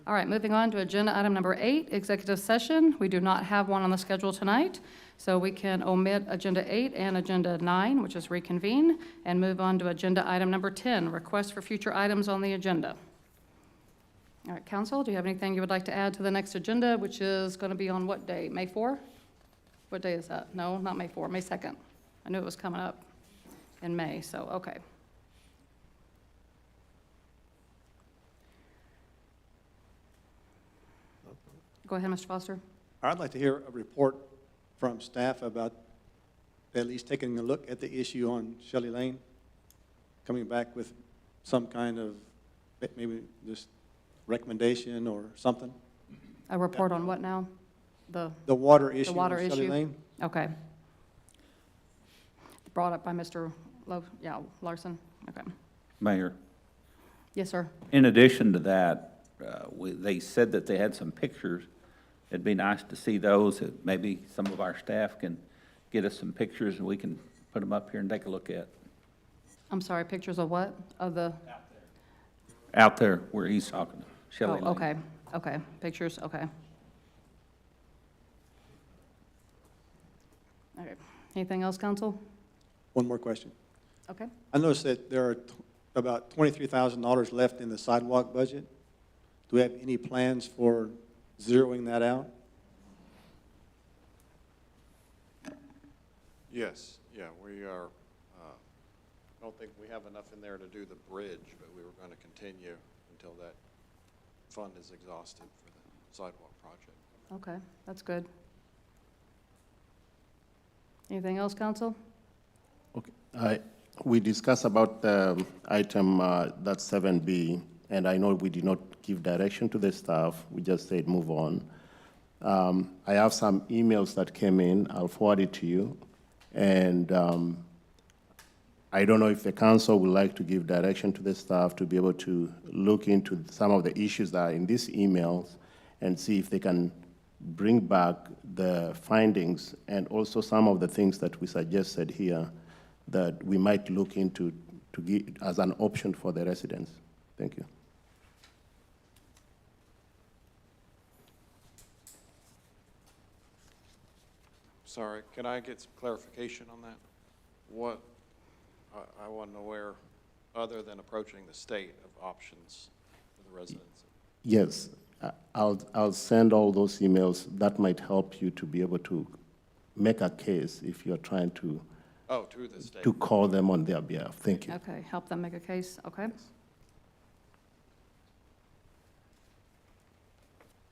S1: All right, moving on to agenda item number 8, executive session. We do not have one on the schedule tonight, so we can omit agenda 8 and agenda 9, which is reconvene, and move on to agenda item number 10, request for future items on the agenda. All right, council, do you have anything you would like to add to the next agenda, which is going to be on what day? May 4? What day is that? No, not May 4, May 2nd. I knew it was coming up in May, so okay. Go ahead, Mr. Foster.
S9: I'd like to hear a report from staff about at least taking a look at the issue on Shelley Lane, coming back with some kind of maybe just recommendation or something.
S1: A report on what now?
S9: The water issue
S1: The water
S9: on Shelley
S1: issue?
S9: Lane.
S1: Okay. Brought up by Mr. Larson? Okay.
S20: Mayor,
S1: Yes, sir.
S20: in addition to that, they said that they had some pictures. It'd be nice to see those, that maybe some of our staff can get us some pictures and we can put them up here and take a look at.
S1: I'm sorry, pictures of what? Of the,
S20: Out there where he's talking, Shelley
S1: oh,
S20: Lane.
S1: okay, pictures, okay. All right, anything else, council?
S9: One more question.
S1: Okay.
S9: I noticed that there are about $23,000 left in the sidewalk budget. Do we have any plans for zeroing that out?
S8: Yes, yeah, we are, I don't think we have enough in there to do the bridge, but we were going to continue until that fund is exhausted for the sidewalk project.
S1: Okay, that's good. Anything else, council?
S13: Okay. We discussed about the item, that's 7B, and I know we did not give direction to the staff. We just said move on. I have some emails that came in. I'll forward it to you. And I don't know if the council would like to give direction to the staff to be able to look into some of the issues that are in these emails and see if they can bring back the findings and also some of the things that we suggested here that we might look into to give as an option for the residents. Thank you.
S8: Sorry, can I get some clarification on that? What, I wasn't aware, other than approaching the state, of options for the residents.
S13: Yes, I'll send all those emails. That might help you to be able to make a case if you're trying to
S8: Oh, to the state.
S13: to call them on their behalf. Thank you.
S1: Okay, help them make a case, okay?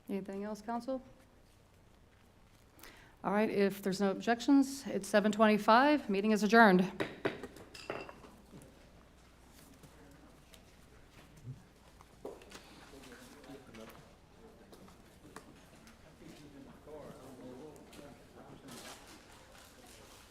S1: Anything else, council? All right, if there's no objections, it's 7:25, meeting is adjourned.